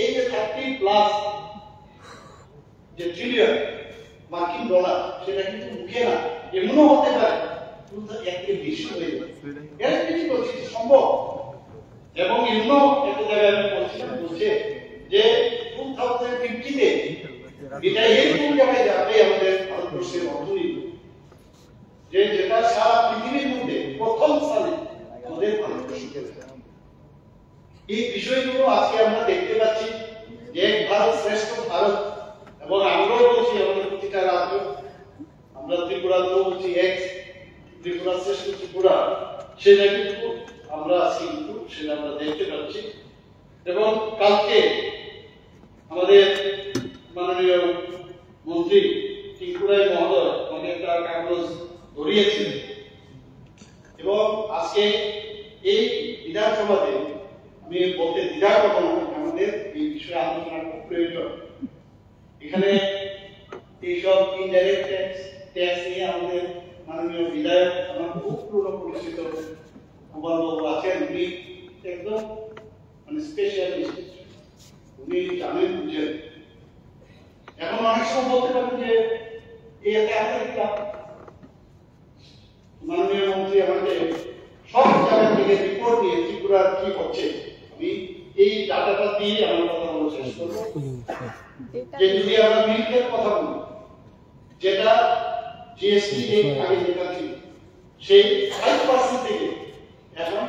এই যে 30+ যে ট্রিলিয়ন মার্কিন ডলার সেটা কিন্তু মুখে না, এমনও হতে পারে একটা বেশি হয়ে যাবে। এলপিজি বলছে সম্ভব। এবং এমন একটা জায়গায় আমি বলছে যে 2050-তে এটা এরকম জায়গায় যাবে আমাদের ভারতবর্ষের অর্থনীতি, যে যেটা সারা পৃথিবীর মধ্যে প্রথম স্থানে আমাদের ভারতবর্ষ। এই বিষয়গুলো আজকে আমরা দেখতে পাচ্ছি যে এক ভারত শ্রেষ্ঠ ভারত। এবং আমরাও বলছি আমাদের প্রতিটা রাজ্য, আমরা ত্রিপুরাতেও বলছি এক ত্রিপুরা শ্রেষ্ঠ ত্রিপুরা, সেটা কিন্তু আমরা আজকে কিন্তু সেটা আমরা দেখতে পাচ্ছি। এবং কালকে আমাদের মাননীয় মন্ত্রী ত্রিপুরায় মহোদয় আমাকে একটা কাগজ ধরিয়েছিলেন এবং আজকে এই বিধানসভাতে আমি বলতে দ্বিধা করবো না, আমাদের এই বিষয়ে আলোচনা খুব প্রয়োজন। এখানে এইসব ইনডাইরেক্ট ট্যাক্স নিয়ে আমাদের মাননীয় বিধায়ক আমার খুব পুরনো পরিচিত গোপালবাবু আছেন, উনি একদম মানে স্পেশালিস্ট, উনি জানেন বুঝেন। এখন অনেক সময় বলতে পারেন যে এতে আমাদের মাননীয় মন্ত্রী আমাকে সব জায়গা থেকে রিপোর্ট নিয়ে ত্রিপুরা কি হচ্ছে, আমি এই ডাটাটা দিয়ে আমার কথা বলা শেষ করবো। যে যদি আমরা মিল্কের কথা বলি, যেটা জিএসটি আগে যেটা ছিল সেই 5% থেকে এখন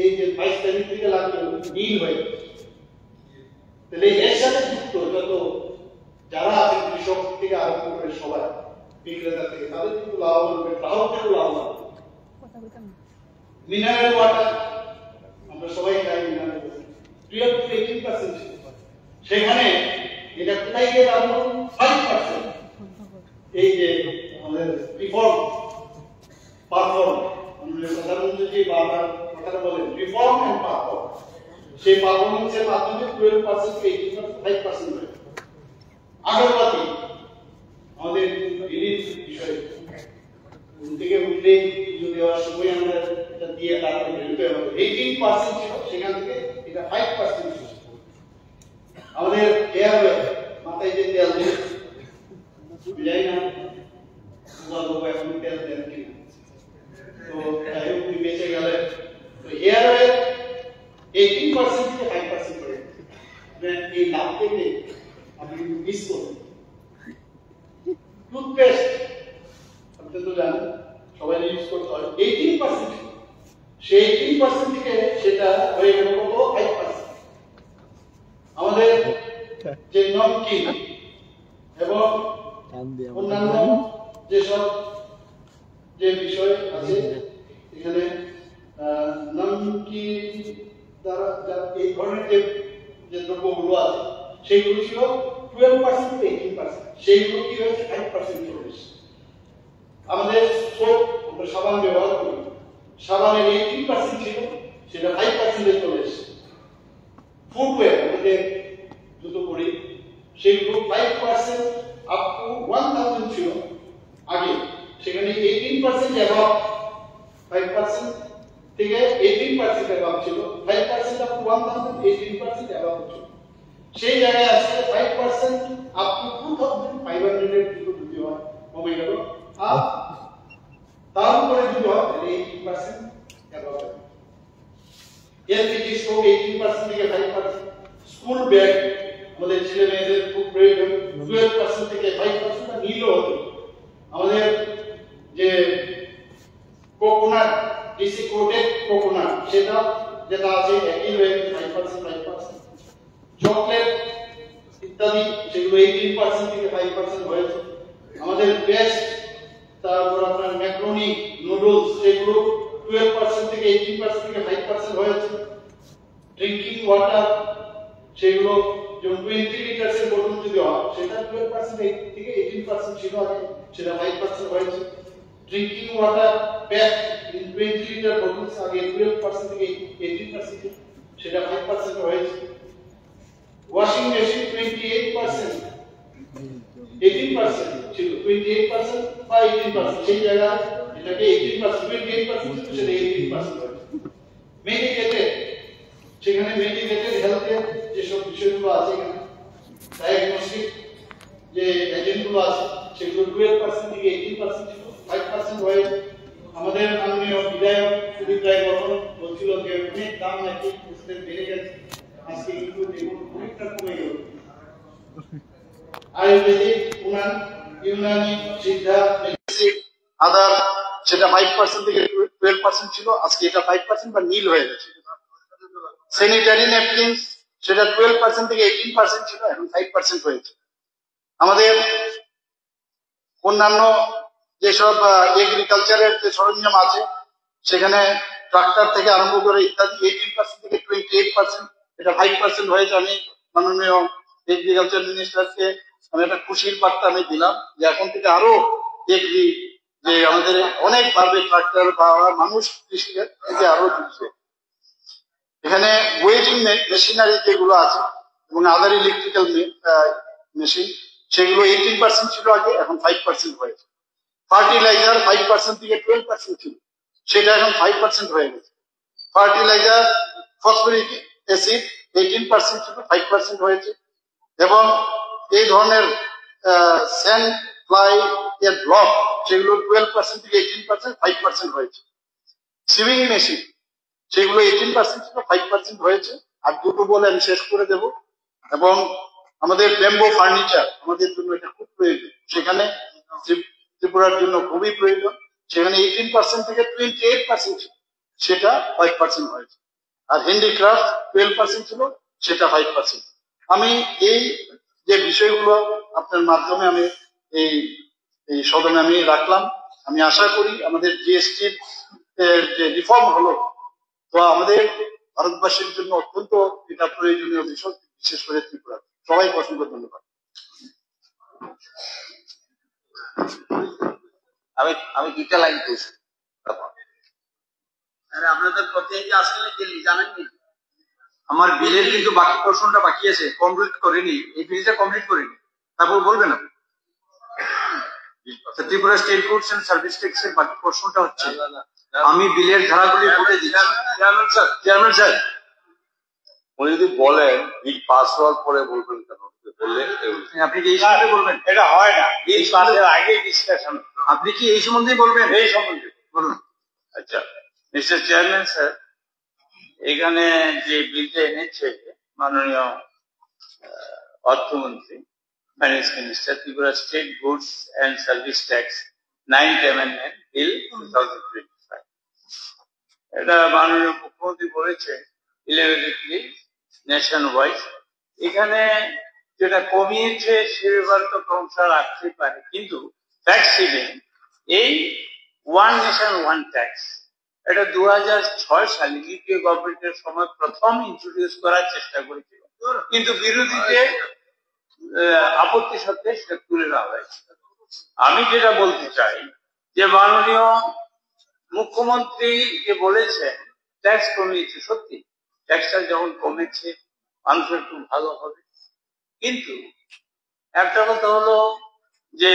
এই যে 22 তারিখ থেকে লাগলো নীল হয়ে গেছে। তাহলে এর সাথে যুক্ত যত যারা আছে কৃষক থেকে আরম্ভ করে সবাই বিক্রেতা থেকে তাদের কিন্তু লাভবান হবে, গ্রাহকেরও লাভবান হবে। মিনারেল ওয়াটার আমরা সবাই খাই, মিনারেল 12-18% ছিল, সেখানে এটা কোথায় গিয়ে দাঁড়ালো 5%। এই যে আমাদের রিফর্ম পারফর্ম, প্রধানমন্ত্রী বারবার কথাটা বলেন রিফর্ম এন্ড পারফর্ম, সেই পারফরমেন্সের মাধ্যমে 12% থেকে 18% হয়ে আগরবাতি আমাদের বিলির বিষয় থেকে উঠলে পুজো দেওয়ার সময় আমরা এটা দিয়ে তারপরে বেরোতে হবে। 18% ছিল, সেখান থেকে এটা 5% ছিল। আমাদের এয়ারওয়ে মাথায় যে তেল দিয়ে যাই না এখন তেল দেন কিনা, তো যাই হোক বেঁচে গেলে তো এয়ারওয়ে 18% থেকে 5% করে এই লাভ থেকে আপনি কিন্তু মিস করবেন। টুথপেস্ট আপনি তো জানেন সবাই ইউজ করতে হয়, 18% সেই 18% থেকে সেটা হয়ে গেল কত 5%। আমাদের যে নমকিন এবং অন্যান্য যেসব যে বিষয় আছে এখানে নমকিন দ্বারা এই ধরনের যে দ্রব্যগুলো আছে সেইগুলো ছিল 12% থেকে 18%, সেইগুলো কি হয়েছে 5% চলে এসেছে। আমাদের সোপ আমরা সাবান ব্যবহার করি, সাবানের 18% ছিল, সেটা 5% চলে এসেছে। ফুটওয়্যার আমাদের জুতো পরি, সেইগুলো 5% আপ টু 1000 ছিল আগে, সেখানে 18% অ্যাবাভ 5% থেকে 18% অ্যাবাভ ছিল, 5% আপ টু 1000 18% অ্যাবাভ ছিল। সেই জায়গায় আসলে 5% আপ টু 2500 এর জুতো যদি হয় কমে গেল, আর তার উপরে যদি হয় তাহলে 18% অ্যাবাভ হবে। এলপিজি স্টোভ 18% থেকে 5%, স্কুল ব্যাগ আমাদের ছেলে মেয়েদের খুব প্রয়োজন 12% থেকে 5% আর নীলও হতো। আমাদের যে কোকোনাট ডিসি কোটেড কোকোনাট সেটা যেটা আছে একই হয়ে 5%। চকলেট ইত্যাদি সেগুলো 18% থেকে 5% হয়েছে। আমাদের পেস্ট, তারপর আপনার ম্যাক্রোনি নুডলস সেগুলো 12% থেকে 18% থেকে 5% হয়েছে। ড্রিঙ্কিং ওয়াটার সেগুলো যেমন 20 লিটারের বোতল যদি হয় সেটা 12% থেকে 18% ছিল আগে, সেটা 5% হয়েছে। Drinking water pack in 20 litre বোতল আগে 12% থেকে 18% ছিল, সেটা 5% হয়েছে। ওয়াশিং মেশিন 28% 18% ছিল, 28% বা 18% সেই জায়গায় এটাকে 18% 28% ছিল, সেটা 18% হয়েছে। মেডিকেটেড, সেখানে মেডিকেটেড হেলথের যেসব বিষয়গুলো আছে এখানে ডায়াগনস্টিক যে এজেন্টগুলো আছে সেগুলো 12% থেকে 18% ছিল, 5% হয়েছে। আমাদের মাননীয় বিধায়ক সুদীপ রায় বর্মন বলছিল যে অনেক দাম নাকি ওষুধের বেড়ে গেছে, আজকে কিন্তু দেখুন অনেকটা কমে গেল। আয়ুর্বেদিক, ইউনানি, সিদ্ধা, মেডিসিন, আদার সেটা 5% থেকে 12% ছিল, আজকে এটা 5% বা নীল হয়ে গেছে। স্যানিটারি ন্যাপকিনস সেটা 12% থেকে 18% ছিল, এখন 5% হয়েছে। আমাদের অন্যান্য যেসব এগ্রিকালচারের যে সরঞ্জাম আছে সেখানে ট্রাক্টর থেকে আরম্ভ করে ইত্যাদি 18% থেকে 28%, এটা 5% হয়েছে। আমি মাননীয় এগ্রিকালচার মিনিস্টারকে আমি একটা খুশির বার্তা আমি দিলাম যে এখন থেকে আরো এগ্রি যে আমাদের অনেক বাড়বে ট্রাক্টর বা মানুষ কৃষি থেকে আরো দিচ্ছে। এখানে ওয়েজিং মেশিনারি যেগুলো আছে এবং আদার ইলেকট্রিক্যাল মেশিন সেগুলো 18% ছিল আগে, এখন 5% হয়েছে। ফার্টিলাইজার 5% থেকে 12% ছিল, সেটা এখন 5% হয়ে গেছে। ফার্টিলাইজার ফসফরিক অ্যাসিড 18% ছিল, 5% হয়েছে। এবং এই ধরনের স্যান্ড ফ্লাই এর ব্লক সেগুলো 12% থেকে 18% 5% হয়েছে। সিভিং মেশিন সেগুলো 18% ছিল, 5% হয়েছে। আর দুটো বলে আমি শেষ করে দেব। এবং আমাদের ব্যাম্বো ফার্নিচার আমাদের জন্য এটা খুব প্রয়োজন, সেখানে ত্রিপুরার জন্য খুবই প্রয়োজন, সেখানে 18% থেকে 28% ছিল, সেটা 5% হয়েছে। আর হ্যান্ডিক্রাফট 12% ছিল, সেটা 5%। আমি এই যে বিষয়গুলো আপনার মাধ্যমে আমি এই সদনে আমি রাখলাম। আমি আশা করি আমাদের জিএসটির যে রিফর্ম হলো, তো আমাদের ভারতবাসীর জন্য অত্যন্ত এটা প্রয়োজনীয় বিষয়, বিশেষ করে ত্রিপুরা। সবাইকে অসংখ্য ধন্যবাদ। আমি দুইটা লাইন বলছি। আপনাদের প্রত্যেকে আসলে জানেননি আমার বিলের কিন্তু বাকি পোর্শনটা বাকি আছে, কমপ্লিট করিনি, এই বিলটা কমপ্লিট করিনি, তারপর বলবেন আপনি। Tripura state goods and service tax এর বাকি পোর্শনটা হচ্ছে, আমি বিলের ধারাগুলি বলে দিচ্ছি। চেয়ারম্যান স্যার, উনি যদি বলেন বিল পাস হওয়ার পরে বলবেন কেন? বললে আপনি কি এই সম্বন্ধে বলবেন? এটা হয় না, বিল পাসের আগে ডিসকাশন। আপনি কি এই সম্বন্ধে বলবেন? এই সম্বন্ধে বলুন। আচ্ছা মিস্টার চেয়ারম্যান স্যার, এখানে যে বিলটা এনেছে মাননীয় অর্থমন্ত্রী, finance minister, Tripura state goods and service tax 9th amendment bill 2025, এটা মাননীয় মুখ্যমন্ত্রী বলেছে ইলেভেন্টলি নেশন ওয়াইজ। এখানে যেটা কমিয়েছে সে ব্যাপারে তো প্রশংসা রাখতে পারে, কিন্তু ট্যাক্স সিভিং এই ওয়ান নেশন ওয়ান ট্যাক্স এটা 2006 সালে ইউপিএ গভর্নমেন্টের সময় প্রথম ইন্ট্রোডিউস করার চেষ্টা করেছিল, কিন্তু বিরোধীতে আপত্তি সত্ত্বে সেটা তুলে নেওয়া হয়েছে। আমি যেটা বলতে চাই যে মাননীয় মুখ্যমন্ত্রী যে বলেছেন ট্যাক্স কমিয়েছে, সত্যি ট্যাক্সটা যখন কমেছে মানুষের খুব ভালো হবে, কিন্তু একটা কথা হলো যে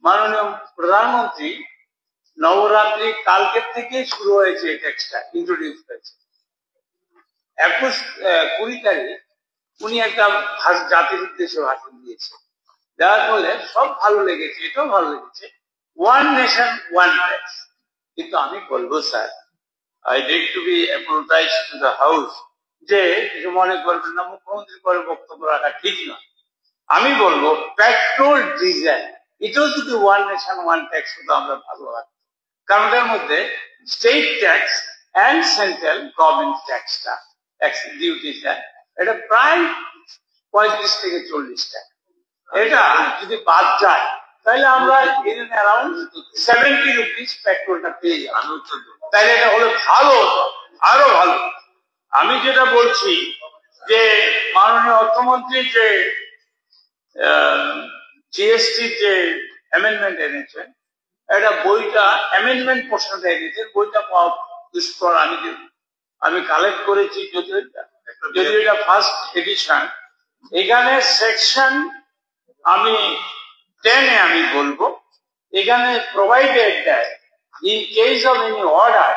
মাননীয় প্রধানমন্ত্রী নবরাত্রি কালকের থেকে শুরু হয়েছে, ট্যাক্সটা ইন্ট্রোডিউস হয়েছে 20 তারিখ উনি একটা জাতির উদ্দেশ্যে ভাষণ দিয়েছে, যার ফলে সব ভালো লেগেছে, এটাও ভালো লেগেছে, ওয়ান নেশন ওয়ান ট্যাক্স। কিন্তু আমি বলবো sir, I did to be apprise to the house, যে কিছু মনে করবেন না, মুখ্যমন্ত্রী করে বক্তব্য রাখা ঠিক নয়। আমি বলবো পেট্রোল ডিজেল এটাও যদি ওয়ান নেশন ওয়ান ট্যাক্স হতো আমরা ভালো লাগতো, কারণ এর মধ্যে state tax and central government ট্যাক্সটা ট্যাক্স ডিউটিটা এটা প্রায় 35 থেকে 40 টাকা। এটা যদি বাদ যায় তাহলে আমরা ইন অ্যারাউন্ড 70 রুপিস পেট্রোলটা পেয়ে যাবো, তাহলে এটা হলে ভালো হতো, আরো ভালো। আমি যেটা বলছি যে মাননীয় অর্থমন্ত্রী যে জিএসটি যে অ্যামেন্ডমেন্ট এনেছেন, এটা বইটা অ্যামেন্ডমেন্ট পোর্শনটা এনেছেন, বইটা পাওয়া দুষ্কর। আমি কালেক্ট করেছি, যদিও এটা ফার্স্ট এডিশন। এখানে সেকশন আমি 10 আমি বলবো, এখানে provided that in case of any order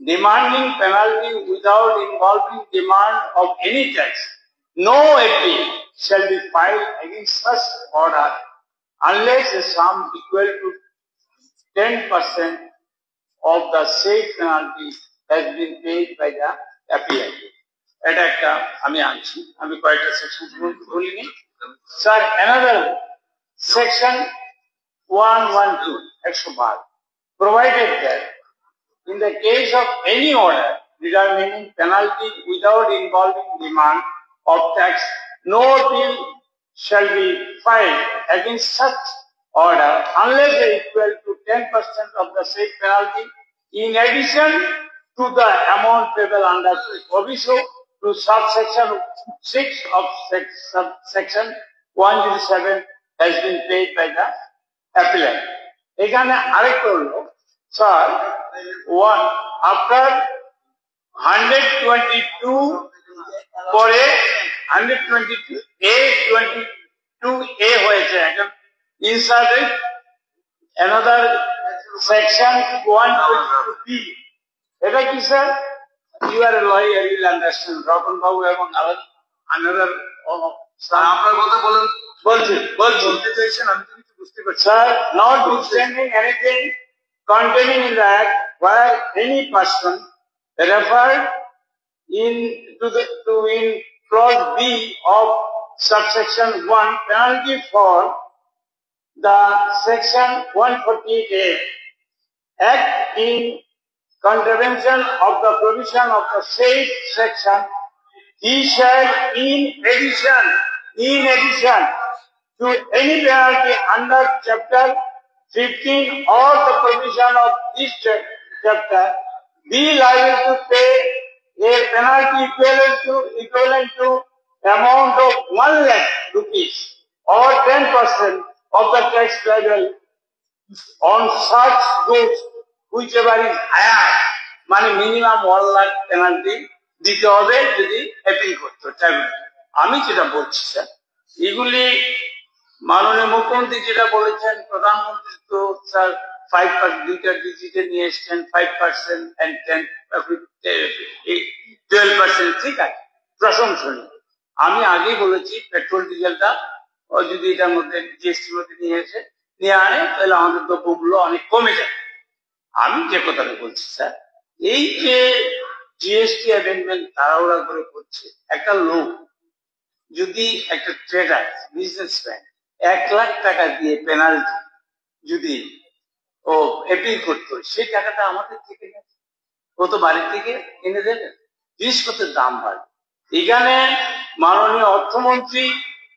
demanding penalty without involving demand of any tax, no appeal shall be filed against such order unless a sum equal to 10% of the said penalty has been paid by the appellant. এটা একটা আমি আনছি, আমি কয়েকটা সেকশন বলিনি sir. another section 112 112 provided that in the case of any order determining penalty without involving demand of tax, no appeal shall be filed against such order unless they equal to 10% of the said penalty in addition to the amount payable under proviso to subsection 6 of section 107 has been paid by the appellant. এখানে আরেকটা হলো স্যার, আফটার 122 পরে 122A হয়েছে, এখন ইনসার্টেড another section 122B। এটা কি sir? You are a lawyer, you will understand. Ratan বাবু এবং another আপনার কথা বলেন। বলতে চাইছেন, আমি তো কিছু বুঝতে পারছি sir. Notwithstanding anything containing in the act where any person referred in clause B of subsection 1 penalty for the section 148A act in contravention of the provision of the said section, he shall in addition to any penalty under chapter 15 or the provision of this chapter be liable to pay a penalty equivalent to amount of 1 lakh rupees or 10% of the tax liable on such goods whichever is higher, মানে মিনিমাম 1 লাখ পেনাল্টি দিতে হবে যদি অ্যাপিল করতে ট্রাইব্যুনাল। আমি যেটা বলছি স্যার, এগুলি মাননীয় মুখ্যমন্ত্রী যেটা বলেছেন, প্রধানমন্ত্রী তো স্যার 5% দুইটা ডিজিটে নিয়ে এসছেন, 5% and 12%, ঠিক আছে, প্রশংসনীয়। আমি আগেই বলেছি পেট্রোল ডিজেলটা যদি এটার মধ্যে জিএসটির মধ্যে নিয়ে আনে তাহলে আমাদের দ্রব্যমূল্য অনেক কমে যাবে। আমি যে কথাটা বলছি স্যার, এই যে জিএসটি অ্যামেন্ডমেন্ট তাড়াহুড়া করে করছে, একটা লোক যদি একটা ট্রেডার বিজনেসম্যান 1 লাখ টাকা দিয়ে পেনাল্টি যদি ও অ্যাপিল করতো, সেই টাকাটা আমাদের থেকে গেছে, ও তো বাড়ির থেকে এনে দেবে, জিনিসপত্রের দাম বাড়বে। এখানে মাননীয় অর্থমন্ত্রী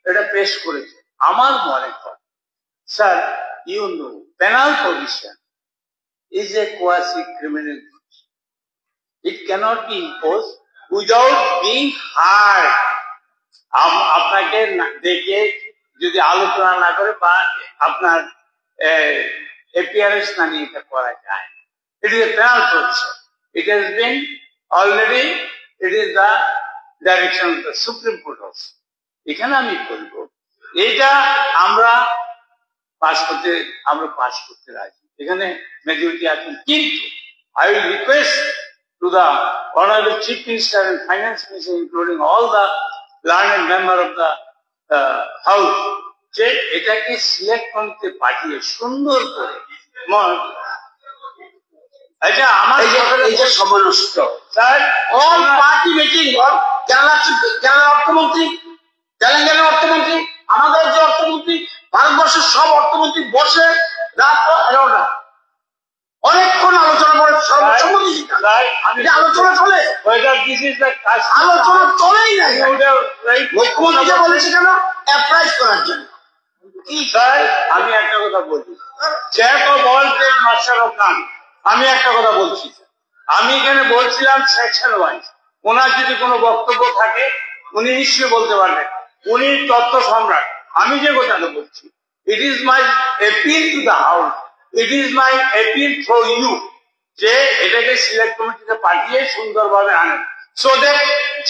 এটা পেশ করেছে। আমার মনে হয় sir, you know penal provision is a quasi-criminal provision. It cannot be imposed without being heard. আপনাকে দেখে যদি আলোচনা না করে বা আপনার appearance না নিয়ে এটা করা যায়। It is a penal provision. It has been already, it is the direction of the Supreme Court also. এখানে আমি বলবো এটা আমরা পাস করতে রাজি, এখানে মেজরিটি আছেন। কিন্তু I will request to the Honorable Chief Minister and Finance Minister, including all the learned member of the House, যে এটাকে সিলেক্ট কমিটিতে পাঠিয়ে সুন্দর করে এটা আমার সমনষ্ট sir, all party meeting, Kerala অর্থমন্ত্রী, তেলেঙ্গানার অর্থমন্ত্রী, আমাদের যে অর্থমন্ত্রী, ভারতবর্ষের সব অর্থমন্ত্রী বসে রাত 11টা অনেকক্ষণ আলোচনা করে আলোচনা চলে, আলোচনা চলেই নাই। মুখ্যমন্ত্রীকে বলেছে কেন? অ্যাপ্রাইজ করার জন্য। আমি একটা কথা বলছি, Jack of all trade master of নান। আমি একটা কথা বলছি, আমি এখানে বলছিলাম সেকশন ওয়াইজ, ওনার যদি কোনো বক্তব্য থাকে উনি নিশ্চয়ই বলতে পারবেন, উনি তথ্য সম্রাট। আমি যে কথাটা বলছি, it is my appeal to the house, it is my appeal through you, যে এটাকে সিলেক্ট কমিটিতে পাঠিয়ে সুন্দরভাবে আনেন, so that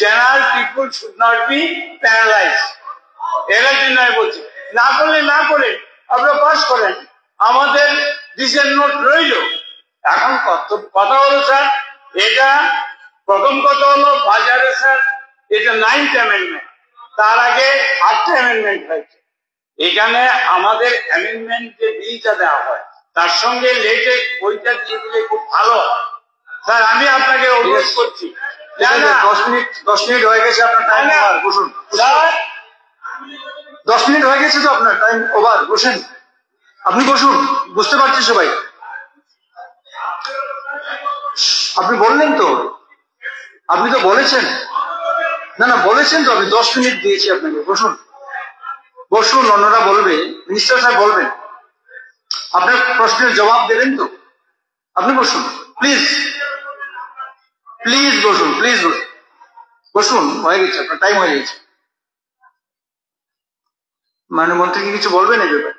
general people should not be paralyse. এটার জন্য আমি বলছি, না করলে না করে আপনারা পাস করেন, আমাদের ডিসিশন নোট রইল। এখন কথা হলো স্যার, এটা প্রথম কথা হলো বাজারে স্যার এটা 9th অ্যামেন্ডমেন্ট, তার আগে 8th অ্যামেন্ডমেন্ট হয়েছে। এখানে আমাদের অ্যামেন্ডমেন্ট যে বিলটা দেওয়া হয় তার সঙ্গে লেটেস্ট বইটা দিয়ে দিলে খুব ভালো হয়। স্যার আমি আপনাকে অনুরোধ করছি, 10 মিনিট হয়ে গেছে, আপনার টাইম ওভার, বসুন। 10 মিনিট হয়ে গেছে তো আপনার টাইম ওভার, বসেন, আপনি বসুন, বুঝতে পারছি সবাই। আপনি বললেন তো, আপনি তো বলেছেন, না বলেছেন তো, আপনি 10 মিনিট দিয়েছি আপনাকে, বসুন বসুন, অন্যরা বলবে, মিনিস্টার সাহেব বলবেন, আপনার প্রশ্নের জবাব দেবেন তো, আপনি বসুন প্লিজ, প্লিজ বসুন, প্লিজ বসুন, বসুন, হয়ে গেছে আপনার টাইম হয়ে গেছে। মাননীয় মন্ত্রী কি কিছু বলবেন এই ব্যাপারে?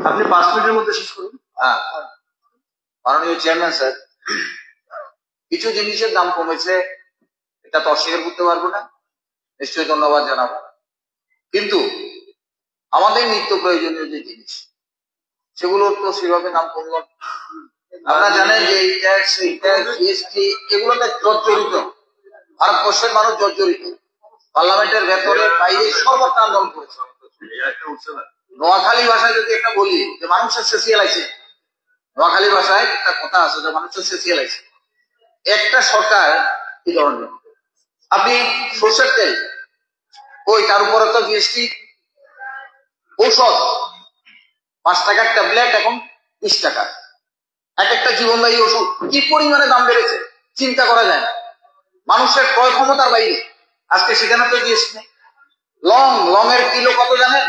আপনি 5 মিনিটের মধ্যে শেষ করুন। হ্যাঁ, মাননীয় চেয়ারম্যান স্যার, কিছু জিনিসের দাম কমেছে, এটা তো অস্বীকার করতে পারবো না, নিশ্চয়ই ধন্যবাদ জানাবো। কিন্তু আমাদের নিত্য প্রয়োজনীয় যে জিনিস সেগুলোর তো সেভাবে দাম কমল। আপনারা জানেন যে এই ট্যাক্স, এই ট্যাক্স, জিএসটি এগুলোতে জর্জরিত, ভারতবর্ষের মানুষ জর্জরিত, পার্লামেন্টের ভেতরে বাইরে সর্বত্র আন্দোলন করেছে। নোয়াখালী ভাষায় যদি একটা বলি যে মানুষের শেষিয়াল আছে, নোয়াখালী ভাষায় একটা কথা আছে যে মানুষের শেষিয়াল আছে। একটা সরকার কি ধরনের, আপনি সরষের তেল, ওই তার উপরে তো জিএসটি, ঔষধ, 5 টাকার ট্যাবলেট এখন 20 টাকা। এক একটা জীবনদায়ী ওষুধ কি পরিমাণে দাম বেড়েছে চিন্তা করা যায় না। মানুষের ক্রয় ক্ষমতার বাইরে। আজকে সেখানে তো জিএসটি নেই। লং এর কিলো কত জানেন?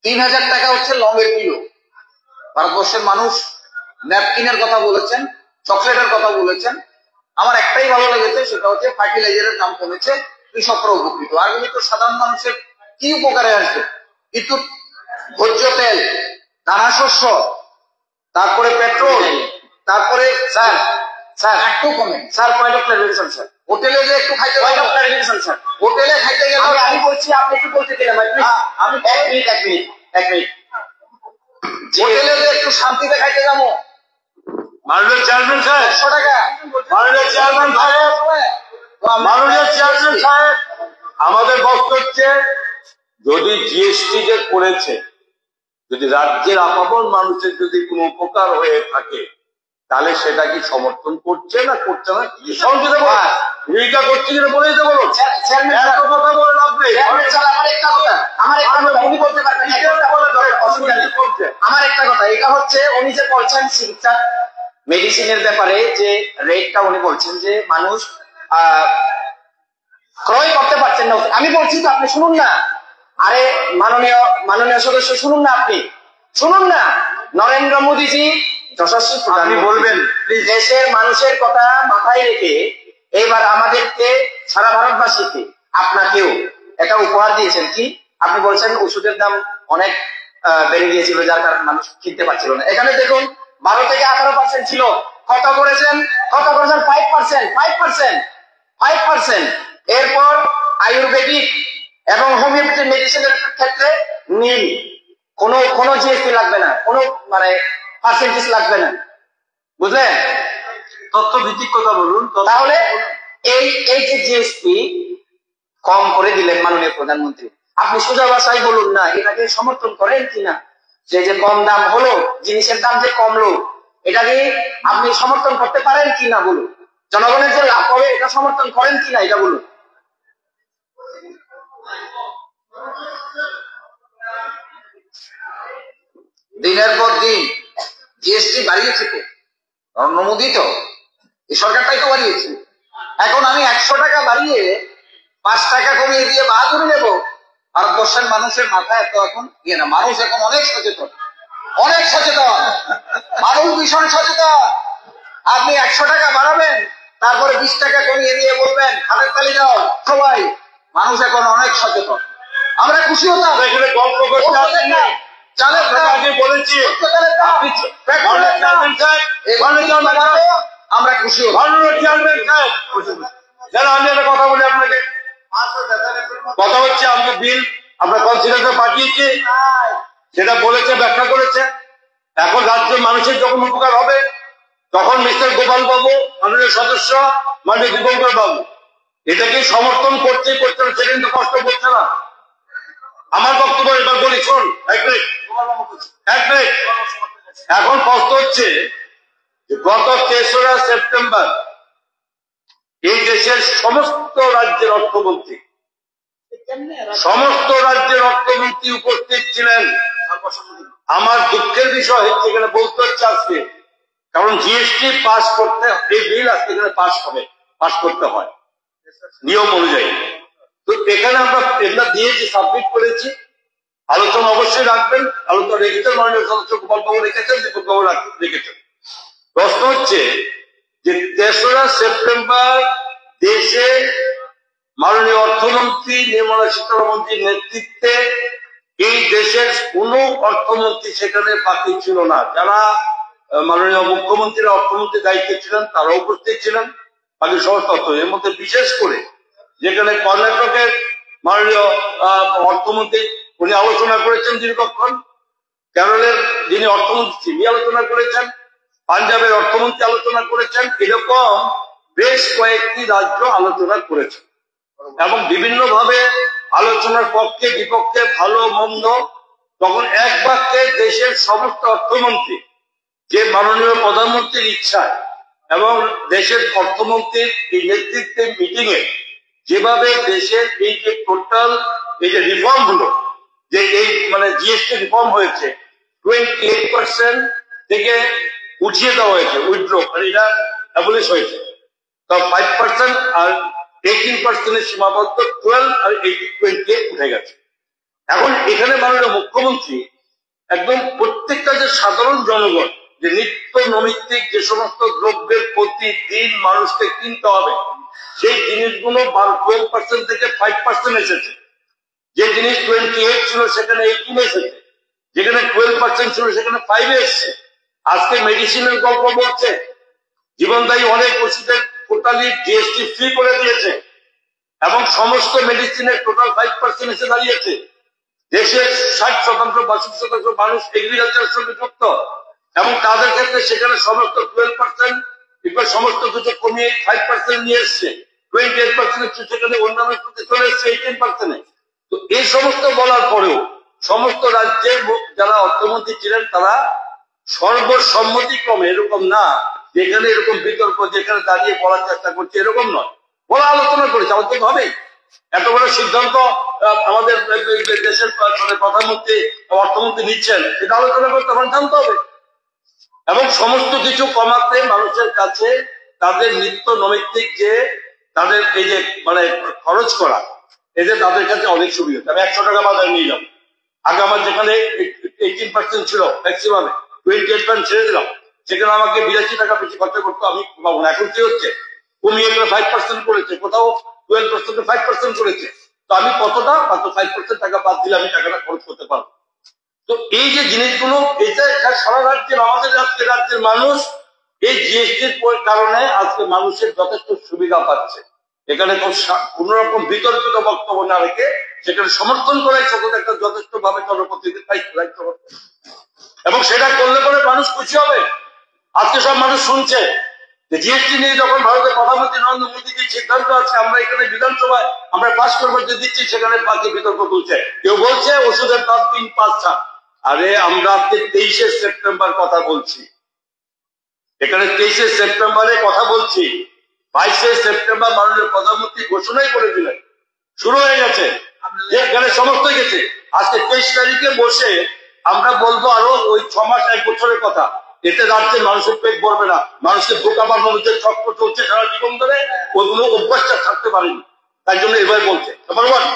3000 টাকা হচ্ছে লং এর কিলো। ভারতবর্ষের মানুষ ন্যাপকিনের কথা বলেছেন, চকলেটের কথা বলেছেন। আমার একটাই ভালো লেগেছে, সেটা হচ্ছে ফার্টিলাইজারের দাম কমেছে, কৃষকরা উপকৃত। আর তো সাধারণ মানুষের কি উপকারে আসবে? কিন্তু ভোজ্য তেল, দানা শস্য, তারপরে পেট্রোল, তারপরে স্যার একটু কমে। Sir point of clarification sir, হোটেলে যে একটু খাইতে পয়েন্ট অফ ক্লারিফিকেশন স্যার, হোটেলে খাইতে গেলে আমি বলছি আপনি একটু বলতে দিলেন আমি 1 মিনিট হোটেলে যে একটু শান্তিতে খাইতে যাবো মাননীয় চেয়ারম্যান সাহেব, 100 টাকা। মাননীয় চেয়ারম্যান সাহেব, মাননীয় চেয়ারম্যান সাহেব, আমাদের বক্তব্য হচ্ছে যদি জিএসটি যে করেছে, যদি রাজ্যের আপামর মানুষের যদি কোনো উপকার হয়ে থাকে তাহলে সেটা কি সমর্থন করছে না করছে না? সংসদে ভূমিকা করছে কিনা বলে দিতে বলুন। কথা বলে লাভ নেই। আমার একটা কথা, এটা হচ্ছে উনি যে বলছেন চিকিৎসা মেডিসিনের ব্যাপারে যে রেটটা উনি বলছেন যে মানুষ ক্রয় করতে পারছেন না। আমি বলছি তো আপনি শুনুন না। আরে মাননীয় সদস্য শুনুন না, আপনি শুনুন না। নরেন্দ্র মোদীজি যশস্বী আপনি বলবেন দেশের মানুষের কথা মাথায় রেখে এবার আমাদেরকে সারা ভারতবাসীকে আপনাকেও একটা উপহার দিয়েছেন। কি আপনি বলছেন ওষুধের দাম অনেক বেড়ে গিয়েছিল যার কারণে মানুষ কিনতে পারছিল না। এখানে দেখুন 12 থেকে 18% ছিল, কত করেছেন 5%। এরপর আয়ুর্বেদিক এবং হোমিওপ্যাথি মেডিসিনের ক্ষেত্রে নীল, কোনো জিএসটি লাগবে না, কোনো মানে পার্সেন্টেজ লাগবে না, বুঝলেন? তথ্য ভিত্তিক কথা বলুন। তাহলে এই যে জিএসটি কম করে দিলেন মাননীয় প্রধানমন্ত্রী, আপনি সোজা ভাষায় বলুন না এটাকে সমর্থন করেন কিনা? যে কম দাম হলো, জিনিসের দাম যে কমলো, এটাকে আপনি সমর্থন করতে পারেন কিনা বলুন। জনগণের যে লাভ হবে এটা সমর্থন করেন কিনা এটা বলুন। দিনের পর দিন জিএসটি বাড়িয়েছে তো নরেন্দ্র মোদী, তো এই সরকারটাই তো বাড়িয়েছে। এখন আমি 100 টাকা বাড়িয়ে 5 টাকা কমিয়ে দিয়ে বাহাদুরি নেব? ভারতবর্ষের মানুষের মাথায় এত এখন না। মানুষ এখন অনেক সচেতন, মানুষ ভীষণ সচেতন। আপনি 100 টাকা বাড়াবেন, তারপরে 20 টাকা কমিয়ে দিয়ে বলবেন হাতের তালি দাও সবাই। মানুষ এখন অনেক সচেতন, আমরা খুশি হতাম। এখানে গল্প করতে বলেছি আমরা খুশি হতাম। যারা আমি একটা কথা বলি আপনাকে, কথা হচ্ছে আমি বিল আমরা কনসিডারে পাঠিয়েছি, সেটা বলেছে, ব্যাখ্যা করেছে। এখন রাজ্যের মানুষের যখন উপকার হবে তখন মিস্টার গোপাল বাবু, মাননীয় সদস্য মাননীয় দীপঙ্কর বাবু এটাকে সমর্থন করতে সেটা কিন্তু কষ্ট করছে না। আমার বক্তব্য এবার বলি, শোন এক মিনিট। এখন প্রশ্ন হচ্ছে গত 3রা সেপ্টেম্বর এই দেশের সমস্ত রাজ্যের অর্থমন্ত্রী উপস্থিত ছিলেন। আমার দুঃখের বিষয় এখানে বলতে হচ্ছে আজকে, কারণ জিএসটি পাস করতে, এই বিল আজকে এখানে পাস করতে হয় নিয়ম অনুযায়ী। তো এখানে আমরা এগুলা দিয়েছি, সাবমিট করেছি। আলোচনা অবশ্যই রাখবেন, আলোচনা রেখেছেন মাননীয় সদস্য গোপাল বাবু রেখেছেন, দীপক বাবু রেখেছেন। প্রশ্ন হচ্ছে যে 3রা সেপ্টেম্বর দেশে মাননীয় অর্থমন্ত্রী নির্মলা সীতারামনের নেতৃত্বে এই দেশের কোন অর্থমন্ত্রী সেখানে বাকি ছিল না। যারা মাননীয় মুখ্যমন্ত্রীরা অর্থমন্ত্রীর দায়িত্বে ছিলেন তারা উপস্থিত ছিলেন, বাকি সমস্ত অর্থ। এর মধ্যে বিশেষ করে যেখানে কর্ণাটকের মাননীয় অর্থমন্ত্রী উনি আলোচনা করেছেন দীর্ঘক্ষণ, কেরলের যিনি অর্থমন্ত্রী তিনি আলোচনা করেছেন, পাঞ্জাবের অর্থমন্ত্রী আলোচনা করেছেন, এরকম বেশ কয়েকটি রাজ্য আলোচনা করেছে এবং বিভিন্ন ভাবে আলোচনার পক্ষে বিপক্ষে ভালো মন্দ। তখন এক বাক্যে দেশের সমস্ত অর্থমন্ত্রী যে মাননীয় প্রধানমন্ত্রীর ইচ্ছায় এবং দেশের অর্থমন্ত্রীর এই নেতৃত্বে মিটিং এ যেভাবে দেশের এই যে টোটাল এই যে রিফর্ম হলো, যে এই মানে জিএসটি রিফর্ম হয়েছে, 28% থেকে উঠিয়ে দেওয়া হয়েছে, উইথড্র, এটা অ্যাবলিশ হয়েছে। তো 5% আর 18% সীমাবদ্ধ 12 আর 28 উঠে গেছে। এখন এখানে মাননীয় মুখ্যমন্ত্রী একদম প্রত্যেকটা যে সাধারণ জনগণ যে নিত্য নৈমিত্তিক যে সমস্ত দ্রব্যের প্রতিদিন মানুষকে কিনতে হবে, সেই জিনিসগুলো 12% থেকে 5% এসেছে। যে জিনিস 28 ছিল সেখানে 18 এসেছে, যেখানে 12% ছিল সেখানে 5 এসছে। আজকে মেডিসিনের গল্প বলছে, জীবনদায়ী অনেক ওষুধের টোটালি জিএসটি ফ্রি করে দিয়েছে এবং সমস্ত মেডিসিনের টোটাল 5% এসে দাঁড়িয়েছে। দেশের 60% 62% মানুষ এগ্রিকালচারের সঙ্গে যুক্ত এবং তাদের ক্ষেত্রে সেখানে সমস্ত 12% এবার সমস্ত কিছু কমিয়ে 5% নিয়ে এসছে, 28% সেখানে অন্যান্য চলে এসছে 18%। তো এই সমস্ত বলার পরেও সমস্ত রাজ্যের যারা অর্থমন্ত্রী ছিলেন তারা সর্বসম্মতিক্রমে, এরকম না যেখানে এরকম বিতর্ক যেখানে দাঁড়িয়ে বলার চেষ্টা করছে এরকম নয়, বলা আলোচনা করেছে। আমাদের হবেই এত বড় সিদ্ধান্ত আমাদের দেশের প্রধানমন্ত্রী অর্থমন্ত্রী নিচ্ছেন, এটা আলোচনা করতে হবে, জানতে হবে এবং সমস্ত কিছু কমাতে মানুষের কাছে তাদের নিত্য নৈমিত্তিক যে তাদের এই যে মানে খরচ করা, এতে তাদের কাছে অনেক সুবিধা। আমি 100 টাকা বাজারে নিয়ে যাবো, আগে আমার যেখানে 18% ছিল ম্যাক্সিমামে 28% ছেড়ে দিলাম, সেখানে আমাকে 82 টাকা বেশি খরচা করতো, আমি পাবো না। এখন কি হচ্ছে, কমিয়ে 5% করেছে, কোথাও 12% 5% করেছে। তো আমি কতটা, মাত্র 5% টাকা বাদ দিলে আমি টাকাটা খরচ করতে পারবো। তো এই যে জিনিসগুলো, এটা সারা রাজ্যের আমাদের রাজ্যের মানুষ এই জিএসটির কারণে আজকে মানুষের যথেষ্ট সুবিধা পাচ্ছে। এখানে কোন রকম বিতর্কিত বক্তব্য না রেখে সেখানে সমর্থন করাই সকল একটা যথেষ্ট ভাবে জনপ্রতিনিধির দায়িত্ব এবং সেটা করলে পরে মানুষ খুশি হবে। আজকে সব মানুষ শুনছে যে জিএসটি নিয়ে যখন ভারতের প্রধানমন্ত্রী নরেন্দ্র মোদীজির সিদ্ধান্ত আছে, আমরা এখানে বিধানসভায় আমরা পাস করবার যে দিচ্ছি, সেখানে বাকি বিতর্ক তুলছে। কেউ বলছে ওষুধের দাম 3-5 টাকা। আরে আমরা আজকে 23শে সেপ্টেম্বর কথা বলছি, এখানে 23শে সেপ্টেম্বরে কথা বলছি। 22শে সেপ্টেম্বর মাননীয় প্রধানমন্ত্রী ঘোষণাই করে দিলেন, শুরু হয়ে গেছে, যে এখানে সমস্ত গেছে। আজকে 23 তারিখে বসে আমরা বলবো আরো ওই 6 মাস 1 বছরের কথা, এতে রাজ্যের মানুষের পেট ভরবে না। মানুষের বোকা বানানোর যে চক্র চলছে সারা জীবন ধরে, ওইগুলো অভ্যাসটা থাকতে পারেনি, তাই জন্য এবার বলছে। নাম্বার 1,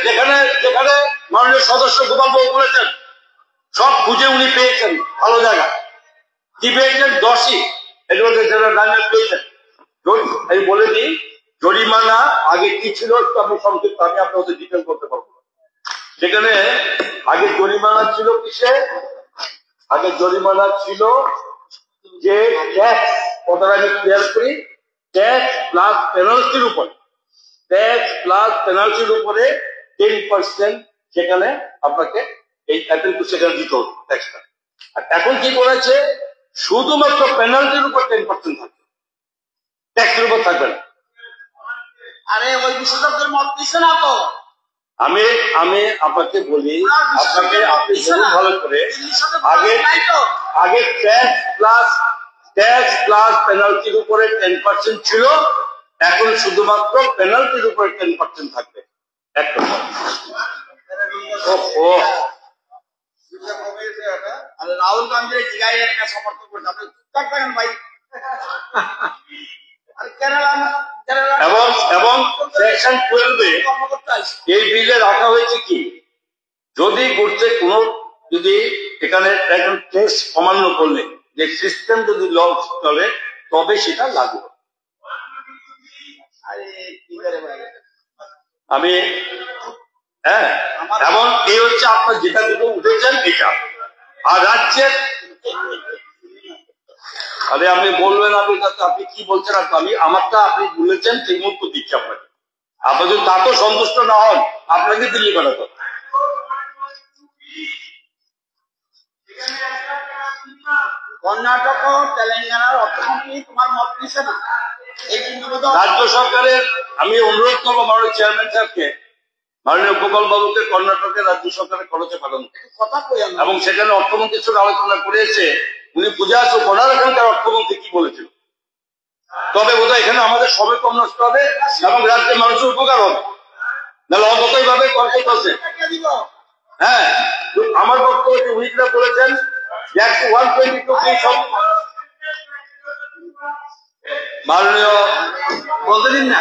যেখানে যেখানে মাননীয় সদস্য গোপাল বাবু বলেছেন সব খুঁজে উনি পেয়েছেন ভালো জায়গা, কি পেয়েছেন? 10ই পেয়েছেন। আমি বলে দিই, জরিমানা আগে কি ছিল আমি সংক্ষিপ্ত, আমি আপনাদের ডিটেল করতে পারবো। সেখানে আগে জরিমানা ছিল কিসে? আগে জরিমানা ছিল যে ট্যাক্স, কথাটা আমি ক্লিয়ার করি, ট্যাক্স প্লাস পেনাল্টির উপরে, ট্যাক্স প্লাস পেনাল্টির উপরে 10% সেখানে আপনাকে এই সেখানে দিতে হতো ট্যাক্সটা। আর এখন কি করেছে, শুধুমাত্র পেনাল্টির উপর 10% থাকবে, ট্যাক্সের উপর থাকবে না। আরে ওই বিশেষজ্ঞের মত দিচ্ছে না তো। আমি আপনাকে বলি, আপনাকে আপনি বলুন ভালো করে, আগে ট্যাক্স প্লাস পেনাল্টির উপরে 10% ছিল, এখন শুধুমাত্র পেনাল্টির উপরে 10% থাকবে। একটা রাহুল গান্ধী জিগাই সমর্থন করছে, আপনি চুপচাপ থাকেন ভাই। এবং সেকশন 12 এই বিলে রাখা হয়েছে কি, যদি ঘুরছে কোন যদি এখানে এখন ট্যাক্স অমান্য করলে যে সিস্টেম যদি ল চলে তবে সেটা লাগু। আমি হ্যাঁ, এবং এই হচ্ছে আপনার যেটা দুটো উঠেছেন এটা। আর রাজ্যের আরে আপনি বলবেন আপনি কি বলছেন, আমি আমারটা আপনি বলেছেন সেই মতো দিচ্ছি আপনাকে। আপনি যদি তা তো সন্তুষ্ট না হন, আপনাকে দিল্লি পাঠাতে হবে। কর্ণাটক ও তেলেঙ্গানার অর্থমন্ত্রী তোমার মত দিচ্ছে না, এই রাজ্য সরকারের আমি অনুরোধ করবো মাননীয় চেয়ারম্যান সাহেবকে, মাননীয় গোপাল বাবুকে কর্ণাটকের রাজ্য সরকারের খরচে পাঠানো কথা কই, এবং সেখানে অর্থমন্ত্রীর সঙ্গে আলোচনা করে এসে উনি বুঝে আসো ওনার এখানকার অর্থমন্ত্রী কি বলেছিল, তবে বোধহয় এখানে আমাদের সময় কম নষ্ট হবে এবং রাজ্যের মানুষের উপকার হবে। নাহলে অতই ভাবে কর্কট আছে হ্যাঁ, আমার বক্তব্য হচ্ছে উনি যেটা বলেছেন 122 মাননীয় বলতে দিন না।